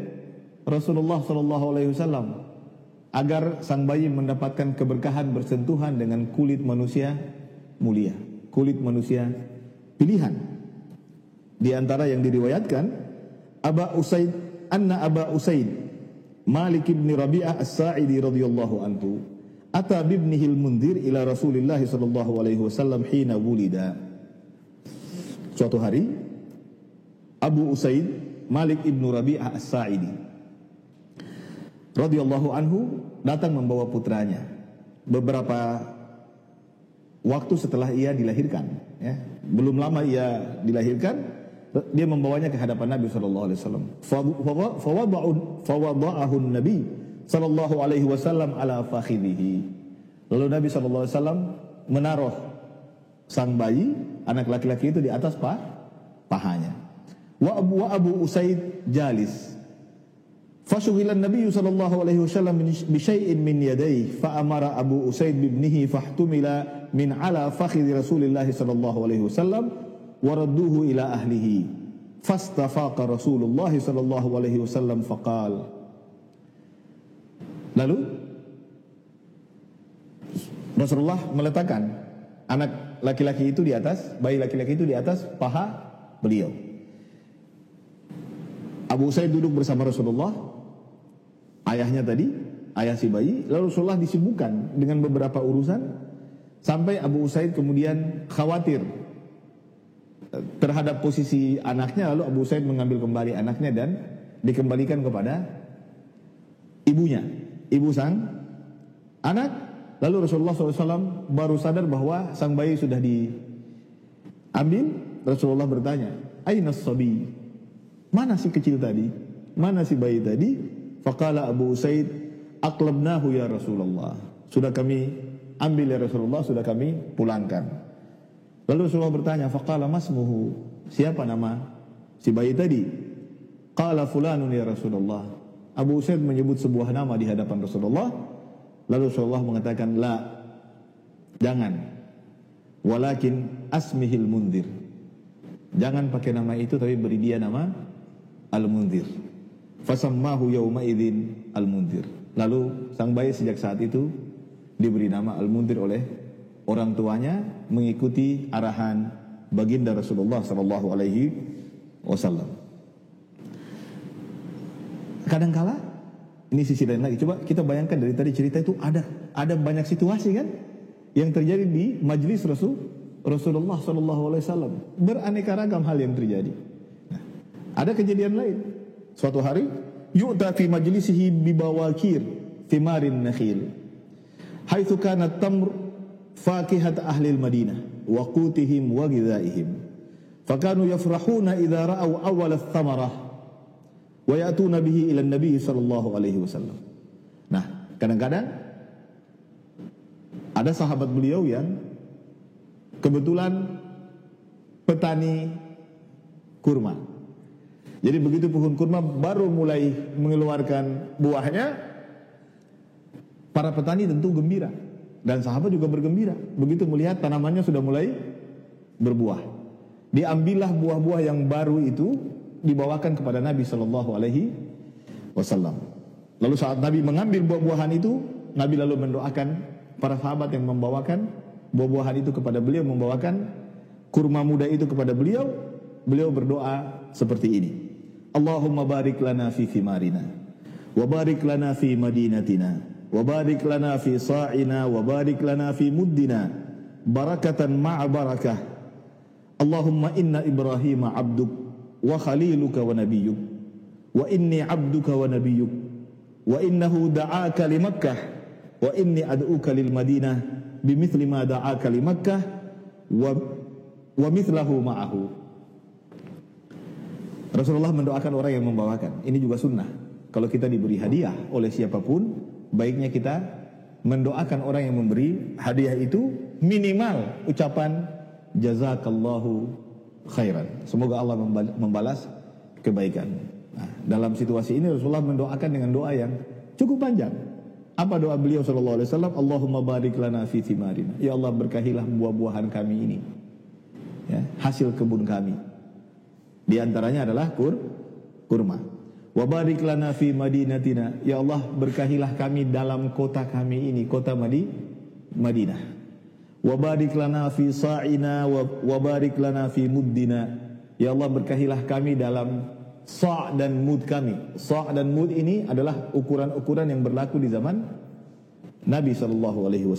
Rasulullah sallallahu alaihi wasallam agar sang bayi mendapatkan keberkahan bersentuhan dengan kulit manusia mulia, kulit manusia pilihan. Di antara yang diriwayatkan, Aba Usaid Malik bin Rabi'ah As-Sa'idi radhiyallahu anhu ata bibnihi al-Mundhir ila Rasulillah sallallahu alaihi wasallam hina wulida. Suatu hari Abu Usaid Malik ibn Rabi'ah As-Sa'idi radhiyallahu anhu datang membawa putranya beberapa waktu setelah ia dilahirkan, ya. Belum lama ia dilahirkan, dia membawanya ke hadapan Nabi sallallahu alaihi wasallam. Fawada'ahu Nabi sallallahu alaihi wasallam ala fakhidhihi. Lalu Nabi sallallahu alaihi wasallam menaruh sang bayi, anak laki-laki itu di atas pahanya. Wa Abu Usaid jalis. Fashughilan Nabi sallallahu alaihi wasallam bi syai'in min yadayhi fa amara Abu Usaid bibnihi fahtumila min ala fakhidhi Rasulillah sallallahu alaihi wasallam wa radduhu ila ahlihi. Fastafaqa Rasulullah sallallahu alaihi wasallam faqala. Lalu Rasulullah meletakkan anak laki-laki itu di atas, bayi laki-laki itu di atas paha beliau. Abu Usaid duduk bersama Rasulullah, ayahnya tadi, ayah si bayi. Lalu Rasulullah disibukkan dengan beberapa urusan sampai Abu Usaid kemudian khawatir terhadap posisi anaknya. Lalu Abu Usaid mengambil kembali anaknya dan dikembalikan kepada ibunya, ibu sang anak. Lalu Rasulullah SAW baru sadar bahwa sang bayi sudah diambil. Rasulullah bertanya, "Aina as-sabi?" Mana si kecil tadi? Mana si bayi tadi? Faqala Abu Usaid, "Aqlabnahu ya Rasulullah." Sudah kami ambil ya Rasulullah, sudah kami pulangkan. Lalu Rasulullah bertanya, "Faqala masmuhu?" Siapa nama si bayi tadi? Qala fulanun ya Rasulullah. Abu Usaid menyebut sebuah nama di hadapan Rasulullah. Lalu Rasulullah mengatakan, "La, jangan. Walakin asmihil Mundhir." Jangan pakai nama itu, tapi beri dia nama Al-Mundhir. Fasammahu yawma idzin Al-Mundhir. Lalu sang bayi sejak saat itu diberi nama Al-Mundhir oleh orang tuanya mengikuti arahan baginda Rasulullah sallallahu alaihi wasallam. Kadangkala ini sisi lain lagi. Coba kita bayangkan dari tadi cerita itu ada banyak situasi kan yang terjadi di majlis Rasulullah sallallahu alaihi wasallam. Beraneka ragam hal yang terjadi. Nah, ada kejadian lain. Suatu hari yu'ta fi majlisihi bibawakir thimarin nakhil. Haitsu kanat tamr fakihat ahli al-Madinah wa qutihim wa ghidaihim. Fakanu yafrahuna idza ra'aw awwal ath-thamarah wa ya'tuna bihi ila an-nabi sallallahu alaihi wasallam. Nah, kadang-kadang ada sahabat beliau yang kebetulan petani kurma. Jadi begitu pohon kurma baru mulai mengeluarkan buahnya, para petani tentu gembira dan sahabat juga bergembira begitu melihat tanamannya sudah mulai berbuah. Diambillah buah-buah yang baru itu, dibawakan kepada Nabi sallallahu alaihi wasallam. Lalu saat Nabi mengambil buah-buahan itu, Nabi lalu mendoakan para sahabat yang membawakan buah-buahan itu kepada beliau, membawakan kurma muda itu kepada beliau. Beliau berdoa seperti ini. Allahumma barik lana fi thimarina, wa barik lana fi madinatina, wa barik lana fi sa'ina, wa barik lana fi muddina, barakatan ma'a barakah. Allahumma inna Ibrahim abduk wa khaliluka wa nabiyyuk, wa inni abduka wa nabiyyuk, wa innahu da'aka li Makkah, wa inni ad'uka lil Madinah bimithli ma da'aka li Makkah wa mithlahu ma'ahu. Rasulullah mendoakan orang yang membawakan. Ini juga sunnah. Kalau kita diberi hadiah oleh siapapun, baiknya kita mendoakan orang yang memberi hadiah itu minimal ucapan jazakallahu khairan. Semoga Allah membalas kebaikan. Nah, dalam situasi ini Rasulullah mendoakan dengan doa yang cukup panjang. Apa doa beliau sallallahu alaihi wasallam? Allahumma barik lana fi thimarina. Ya Allah, berkahilah buah-buahan kami ini. Ya, hasil kebun kami. Di antaranya adalah kurma. Wa barik lana fi madinatina. Ya Allah, berkahilah kami dalam kota kami ini, kota Madinah. Wa barik lana fi sa'ina wa barik lana fi muddina. Ya Allah, berkahilah kami dalam sa' dan mud kami. Sa' dan mud ini adalah ukuran-ukuran yang berlaku di zaman Nabi SAW.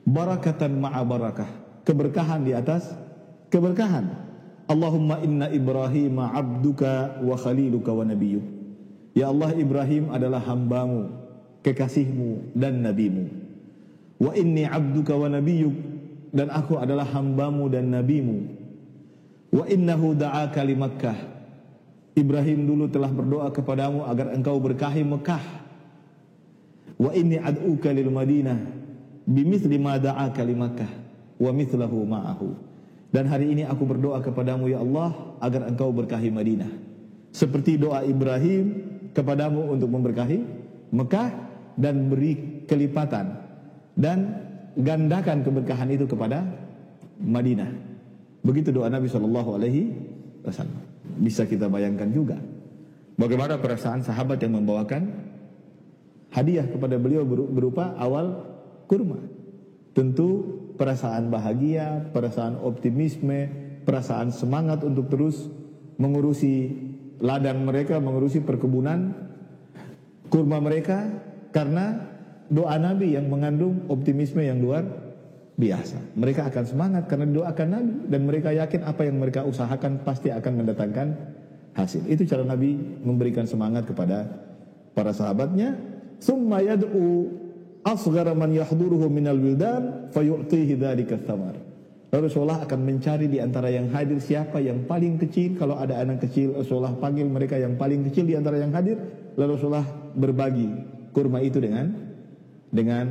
Barakatan ma'a barakah, keberkahan di atas keberkahan. Allahumma inna Ibrahim abduka wa khaliluka wa nabiyyuk. Ya Allah, Ibrahim adalah hambamu, kekasihmu dan nabimu. Wa inni abduka wa nabiyyuk, dan aku adalah hambamu dan nabimu. Wa innahu da'aka li Makkah. Ibrahim dulu telah berdoa kepadamu agar engkau berkahi Mekah. Wa inni ad'uka lil Madinah bimithli ma da'aka li Makkah wa mithlahu ma'ahu. Dan hari ini aku berdoa kepadamu ya Allah agar engkau berkahi Madinah seperti doa Ibrahim kepadamu untuk memberkahi Mekah, dan beri kelipatan dan gandakan keberkahan itu kepada Madinah. Begitu doa Nabi SAW. Bisa kita bayangkan juga bagaimana perasaan sahabat yang membawakan hadiah kepada beliau berupa awal kurma. Tentu perasaan bahagia, perasaan optimisme, perasaan semangat untuk terus mengurusi ladang mereka, mengurusi perkebunan kurma mereka, karena doa Nabi yang mengandung optimisme yang luar biasa. Mereka akan semangat karena doakan Nabi, dan mereka yakin apa yang mereka usahakan pasti akan mendatangkan hasil. Itu cara Nabi memberikan semangat kepada para sahabatnya. Summa yad'u asghara man yahduruhu minal wildan fayu'tihi dzalika tsamar. Lalu Rasulullah akan mencari di antara yang hadir siapa yang paling kecil. Kalau ada anak kecil, Rasulullah panggil mereka yang paling kecil di antara yang hadir, lalu Rasulullah berbagi kurma itu dengan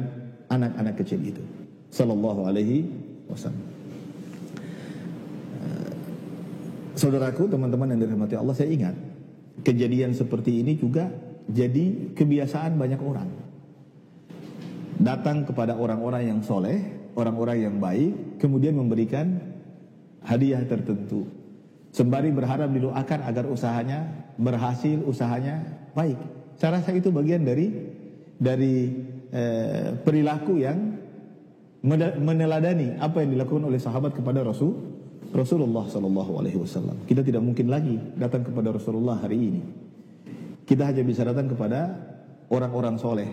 anak-anak kecil itu. Sallallahu alaihi wasallam. Saudaraku, teman-teman yang dirahmati Allah, saya ingat kejadian seperti ini juga jadi kebiasaan banyak orang. Datang kepada orang-orang yang soleh, orang-orang yang baik, kemudian memberikan hadiah tertentu, sembari berharap didoakan agar usahanya berhasil, usahanya baik. Saya rasa itu bagian dari perilaku yang meneladani apa yang dilakukan oleh sahabat kepada Rasulullah SAW. Kita tidak mungkin lagi datang kepada Rasulullah hari ini. Kita hanya bisa datang kepada orang-orang soleh,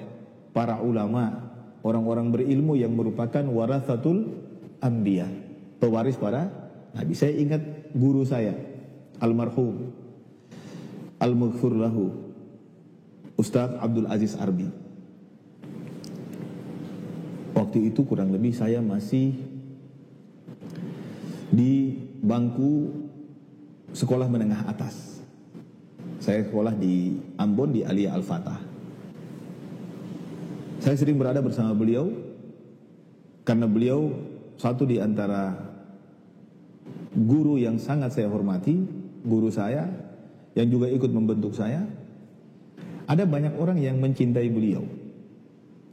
para ulama, orang-orang berilmu yang merupakan warathatul anbiya, pewaris para nabi. Saya ingat guru saya, almarhum, al-maghfur lahu, Ustaz Abdul Aziz Arbi. Waktu itu kurang lebih saya masih di bangku sekolah menengah atas. Saya sekolah di Ambon, di Aliyah Al-Fatah. Saya sering berada bersama beliau karena beliau satu di antara guru yang sangat saya hormati, guru saya yang juga ikut membentuk saya. Ada banyak orang yang mencintai beliau.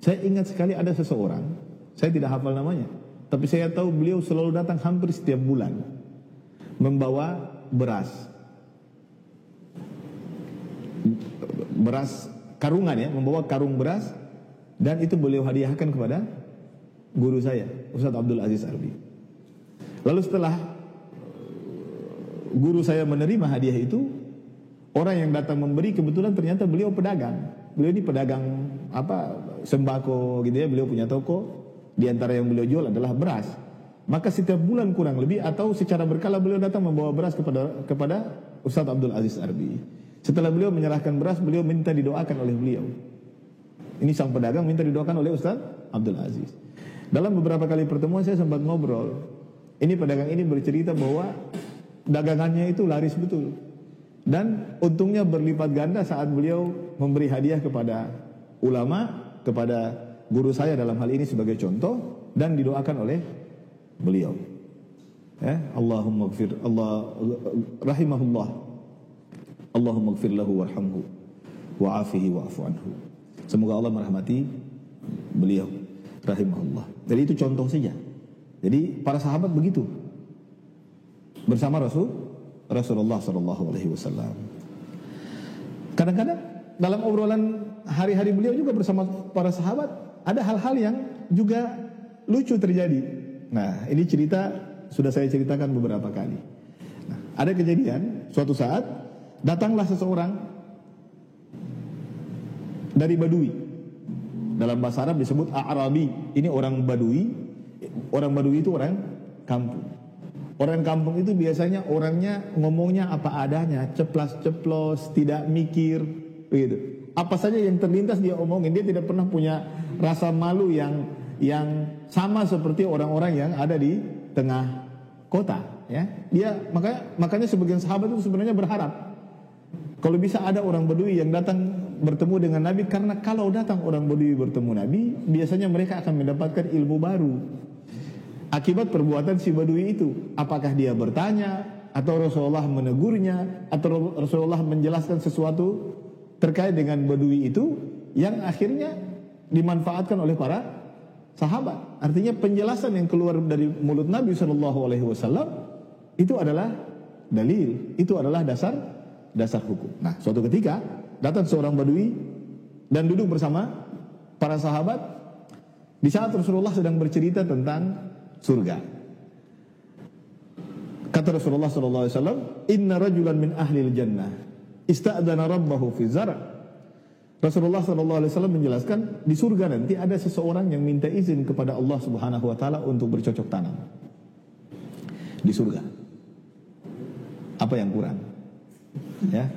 Saya ingat sekali ada seseorang, saya tidak hafal namanya, tapi saya tahu beliau selalu datang hampir setiap bulan membawa beras karungan, ya, membawa karung beras, dan itu beliau hadiahkan kepada guru saya, Ustaz Abdul Aziz Arbi. Lalu setelah guru saya menerima hadiah itu, orang yang datang memberi kebetulan ternyata beliau pedagang. Beliau ini pedagang sembako gitu ya, beliau punya toko. Di antara yang beliau jual adalah beras. Maka setiap bulan kurang lebih atau secara berkala beliau datang membawa beras kepada Ustaz Abdul Aziz Arbi. Setelah beliau menyerahkan beras, beliau minta didoakan oleh beliau. Ini sang pedagang minta didoakan oleh Ustaz Abdul Aziz. Dalam beberapa kali pertemuan saya sempat ngobrol. Ini pedagang ini bercerita bahwa dagangannya itu laris betul. Dan untungnya berlipat ganda saat beliau memberi hadiah kepada ulama, kepada guru saya dalam hal ini sebagai contoh, dan didoakan oleh beliau. Allahumma gfir, rahimahullah. Allahumma gfir lahu warhamhu wa'afihi wa'afu anhu. Semoga Allah merahmati beliau, rahimahullah. Jadi itu contoh saja. Jadi para sahabat begitu bersama Rasulullah SAW. Kadang-kadang dalam obrolan hari-hari beliau juga bersama para sahabat ada hal-hal yang juga lucu terjadi. Nah, ini cerita sudah saya ceritakan beberapa kali. Nah, ada kejadian suatu saat datanglah seseorang dari Badui. Dalam bahasa Arab disebut A'rabi. Ini orang Badui. Orang Badui itu orang kampung. Orang kampung itu biasanya orangnya ngomongnya apa adanya, ceplas-ceplos, tidak mikir, begitu. Apa saja yang terlintas dia omongin. Dia tidak pernah punya rasa malu yang sama seperti orang-orang yang ada di tengah kota, ya. Dia makanya sebagian sahabat itu sebenarnya berharap kalau bisa ada orang Badui yang datang bertemu dengan Nabi, karena kalau datang orang Badui bertemu Nabi, biasanya mereka akan mendapatkan ilmu baru akibat perbuatan si Badui itu. Apakah dia bertanya, atau Rasulullah menegurnya, atau Rasulullah menjelaskan sesuatu terkait dengan Badui itu yang akhirnya dimanfaatkan oleh para sahabat. Artinya penjelasan yang keluar dari mulut Nabi SAW itu adalah dalil, itu adalah dasar hukum. Nah, suatu ketika datang seorang Badui dan duduk bersama para sahabat di saat Rasulullah sedang bercerita tentang surga. Kata Rasulullah SAW, Inna rajulan min ahlil jannah ista'dana rabbahu fi zara. Rasulullah SAW menjelaskan, di surga nanti ada seseorang yang minta izin kepada Allah Subhanahu Wa Taala untuk bercocok tanam. Di surga. Apa yang kurang? Ya.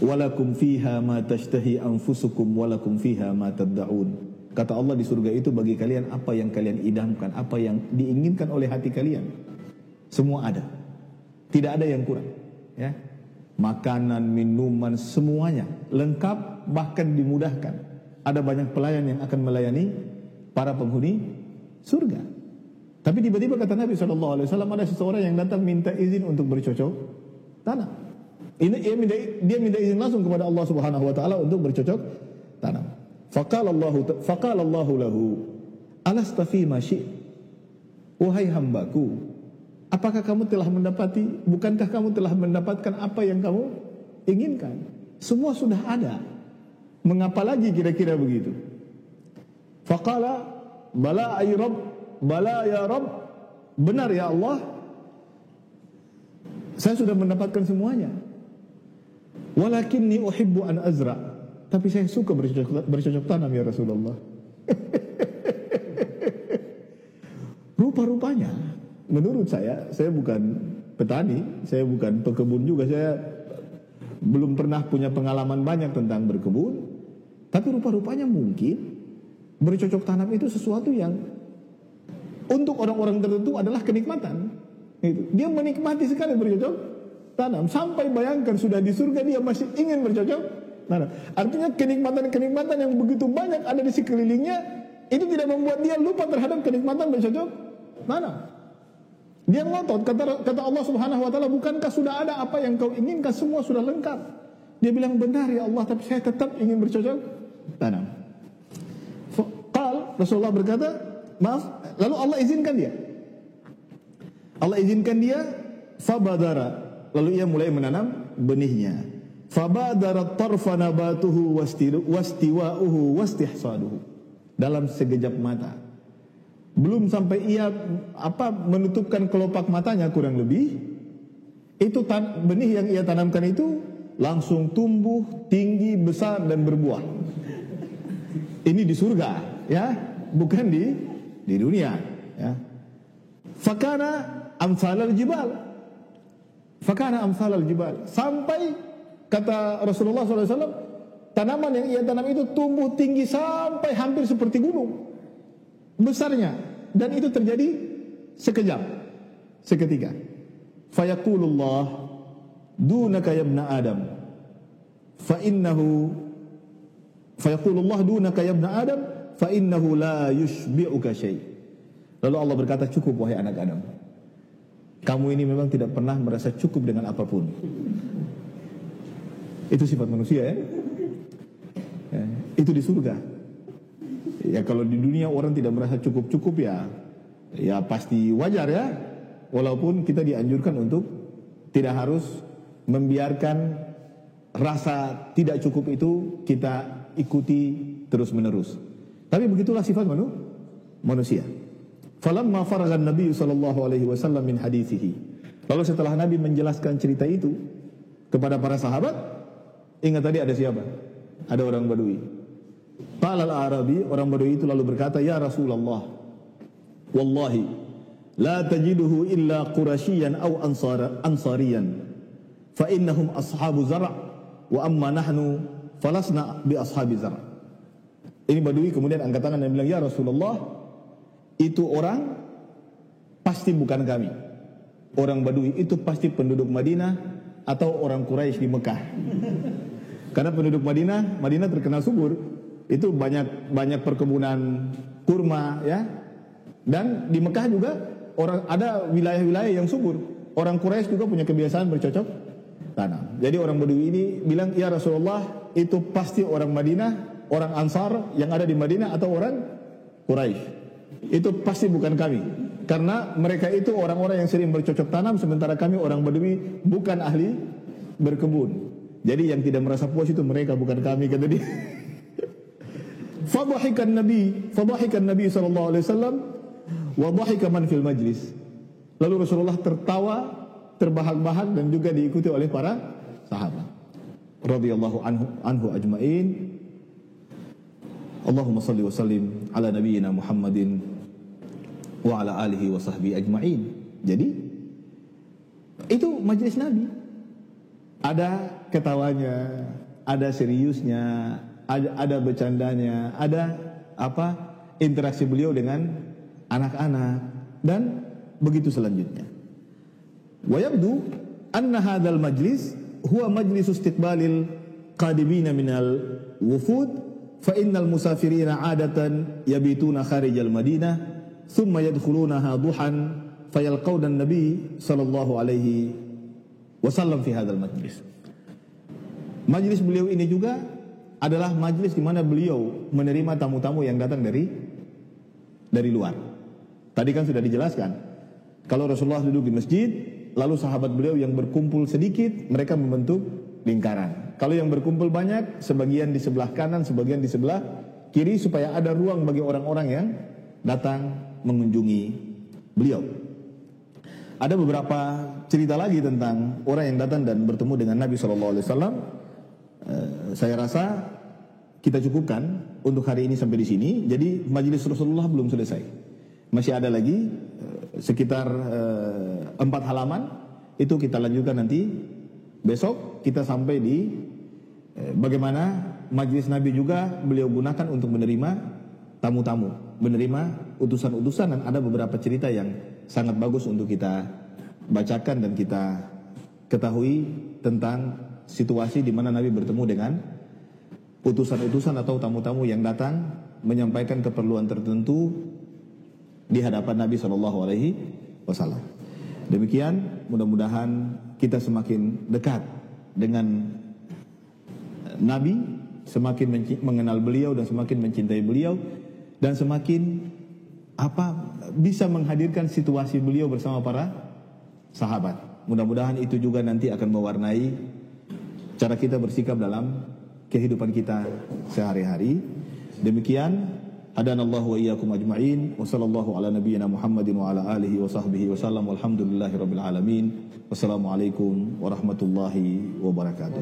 Walakum fiha ma tashtahi anfusukum walakum fiha ma tad'un. Kata Allah, di surga itu bagi kalian apa yang kalian idamkan, apa yang diinginkan oleh hati kalian, semua ada. Tidak ada yang kurang, ya. Makanan, minuman, semuanya lengkap, bahkan dimudahkan. Ada banyak pelayan yang akan melayani para penghuni surga. Tapi tiba-tiba kata Nabi SAW, ada seseorang yang datang minta izin untuk bercocok tanam. Dia minta izin langsung kepada Allah Subhanahu Wa Taala untuk bercocok tanam. Faqala Allahu lahu, alasta fi ma syi'? Wahai hambaku, apakah kamu telah bukankah kamu telah mendapatkan apa yang kamu inginkan? Semua sudah ada. Mengapa lagi kira-kira begitu? Faqala bala ay rabb, bala ya rabb, benar ya Allah, saya sudah mendapatkan semuanya. Walakinni uhibbu an azra, tapi saya suka bercocok tanam ya Rasulullah. Rupa-rupanya, menurut saya bukan petani, saya bukan pekebun juga, saya belum pernah punya pengalaman banyak tentang berkebun. Tapi rupa-rupanya mungkin bercocok tanam itu sesuatu yang untuk orang-orang tertentu adalah kenikmatan. Dia menikmati sekali bercocok tanam, sampai bayangkan sudah di surga dia masih ingin bercocok tanam. Artinya kenikmatan-kenikmatan yang begitu banyak ada di sekelilingnya itu tidak membuat dia lupa terhadap kenikmatan bercocok tanam. Dia ngotot, kata Allah Subhanahu Wa Taala, bukankah sudah ada apa yang kau inginkan, semua sudah lengkap. Dia bilang, benar ya Allah, tapi saya tetap ingin bercocok tanam. Rasulullah berkata, maaf, lalu Allah izinkan dia. Allah izinkan dia, fabadara, lalu ia mulai menanam benihnya. Fabadara tarfa nabatuhu wastiwa'uhu wastihsaduhu. Dalam sekejap mata, belum sampai ia menutupkan kelopak matanya kurang lebih, itu benih yang ia tanamkan itu langsung tumbuh tinggi, besar dan berbuah. Ini di surga, ya, bukan di dunia, ya. Fakana amsalal jibal. Fakana amsalal jibal. Sampai kata Rasulullah SAW, tanaman yang ia tanam itu tumbuh tinggi sampai hampir seperti gunung besarnya, dan itu terjadi sekejap, seketika. Fayaqulullah dunaka ya ibna Adam fa innahu fayaqulullah dunaka ya ibna Adam fa innahu la yushbi'uka syai'. Lalu Allah berkata, cukup wahai anak Adam, kamu ini memang tidak pernah merasa cukup dengan apapun. Itu sifat manusia, ya. Itu di surga. Ya, kalau di dunia orang tidak merasa cukup-cukup, ya pasti wajar, ya. Walaupun kita dianjurkan untuk tidak harus membiarkan rasa tidak cukup itu kita ikuti terus-menerus. Tapi begitulah sifat manusia. Falamma faragha Nabi sallallahu alaihi wasallam min hadithihi. Lalu setelah Nabi menjelaskan cerita itu, kepada para sahabat. Ingat tadi ada siapa? Ada orang Badui. Qala al-Arabi, orang Badui itu lalu berkata, "Ya Rasulullah, wallahi la tajiduhu illa Qurasyian aw ansariyan, fa innahum ashabu zar' wa amma nahnu falasna bi ashabi zar'." Ini Badui kemudian angkat tangan dan bilang, "Ya Rasulullah, itu orang pasti bukan kami. Orang Badui itu pasti penduduk Madinah atau orang Quraisy di Mekah." Karena penduduk Madinah terkenal subur. Itu banyak perkebunan kurma ya. Dan di Mekah juga ada wilayah-wilayah yang subur. Orang Quraisy juga punya kebiasaan bercocok tanam. Jadi orang Badui ini bilang, "Ya Rasulullah, itu pasti orang Madinah, orang Ansar yang ada di Madinah atau orang Quraisy. Itu pasti bukan kami. Karena mereka itu orang-orang yang sering bercocok tanam, sementara kami orang Badui bukan ahli berkebun. Jadi yang tidak merasa puas itu mereka, bukan kami," kata dia. Fadhahikan Nabi sallallahu alaihi wasallam wa dhahika man fil majlis. Lalu Rasulullah tertawa terbahak-bahak dan juga diikuti oleh para sahabat radhiyallahu anhu ajmain. Allahumma salli wa sallim ala nabiyyina Muhammadin wa ala alihi wa sahbihi ajma'in. Jadi itu majlis Nabi. Ada ketawanya, ada seriusnya, ada bercandanya, ada interaksi beliau dengan anak-anak dan begitu selanjutnya. Wa yabdu anna hadzal majlis huwa majlis istiqbalil qadimina minal wufud, fa innal musafirina 'adatan yabituna kharijal Madinah thumma yadkhulunaha duhan fayalqawna an-nabi sallallahu alaihi wasallam fi hadzal majlis. Majlis beliau ini juga adalah majlis di mana beliau menerima tamu-tamu yang datang dari luar. Tadi kan sudah dijelaskan, kalau Rasulullah duduk di masjid, lalu sahabat beliau yang berkumpul sedikit, mereka membentuk lingkaran. Kalau yang berkumpul banyak, sebagian di sebelah kanan, sebagian di sebelah kiri, supaya ada ruang bagi orang-orang yang datang mengunjungi beliau. Ada beberapa cerita lagi tentang orang yang datang dan bertemu dengan Nabi SAW. Saya rasa kita cukupkan untuk hari ini sampai di sini. Jadi majelis Rasulullah belum selesai. Masih ada lagi sekitar 4 halaman. Itu kita lanjutkan nanti. Besok kita sampai di bagaimana majelis Nabi juga beliau gunakan untuk menerima tamu-tamu, menerima utusan-utusan, dan ada beberapa cerita yang sangat bagus untuk kita bacakan dan kita ketahui tentang situasi di mana Nabi bertemu dengan utusan-utusan atau tamu-tamu yang datang menyampaikan keperluan tertentu di hadapan Nabi SAW. Demikian, mudah-mudahan kita semakin dekat dengan Nabi, semakin mengenal beliau dan semakin mencintai beliau, dan semakin bisa menghadirkan situasi beliau bersama para sahabat. Mudah-mudahan itu juga nanti akan mewarnai cara kita bersikap dalam kehidupan kita sehari-hari. Demikian, hadanallahu wa iyyakum ajma'in, wa sallallahu ala nabiyyina Muhammadin wa ala alihi wa sahbihi wa sallam, walhamdulillahi rabbil alamin. Wassalamualaikum warahmatullahi wabarakatuh.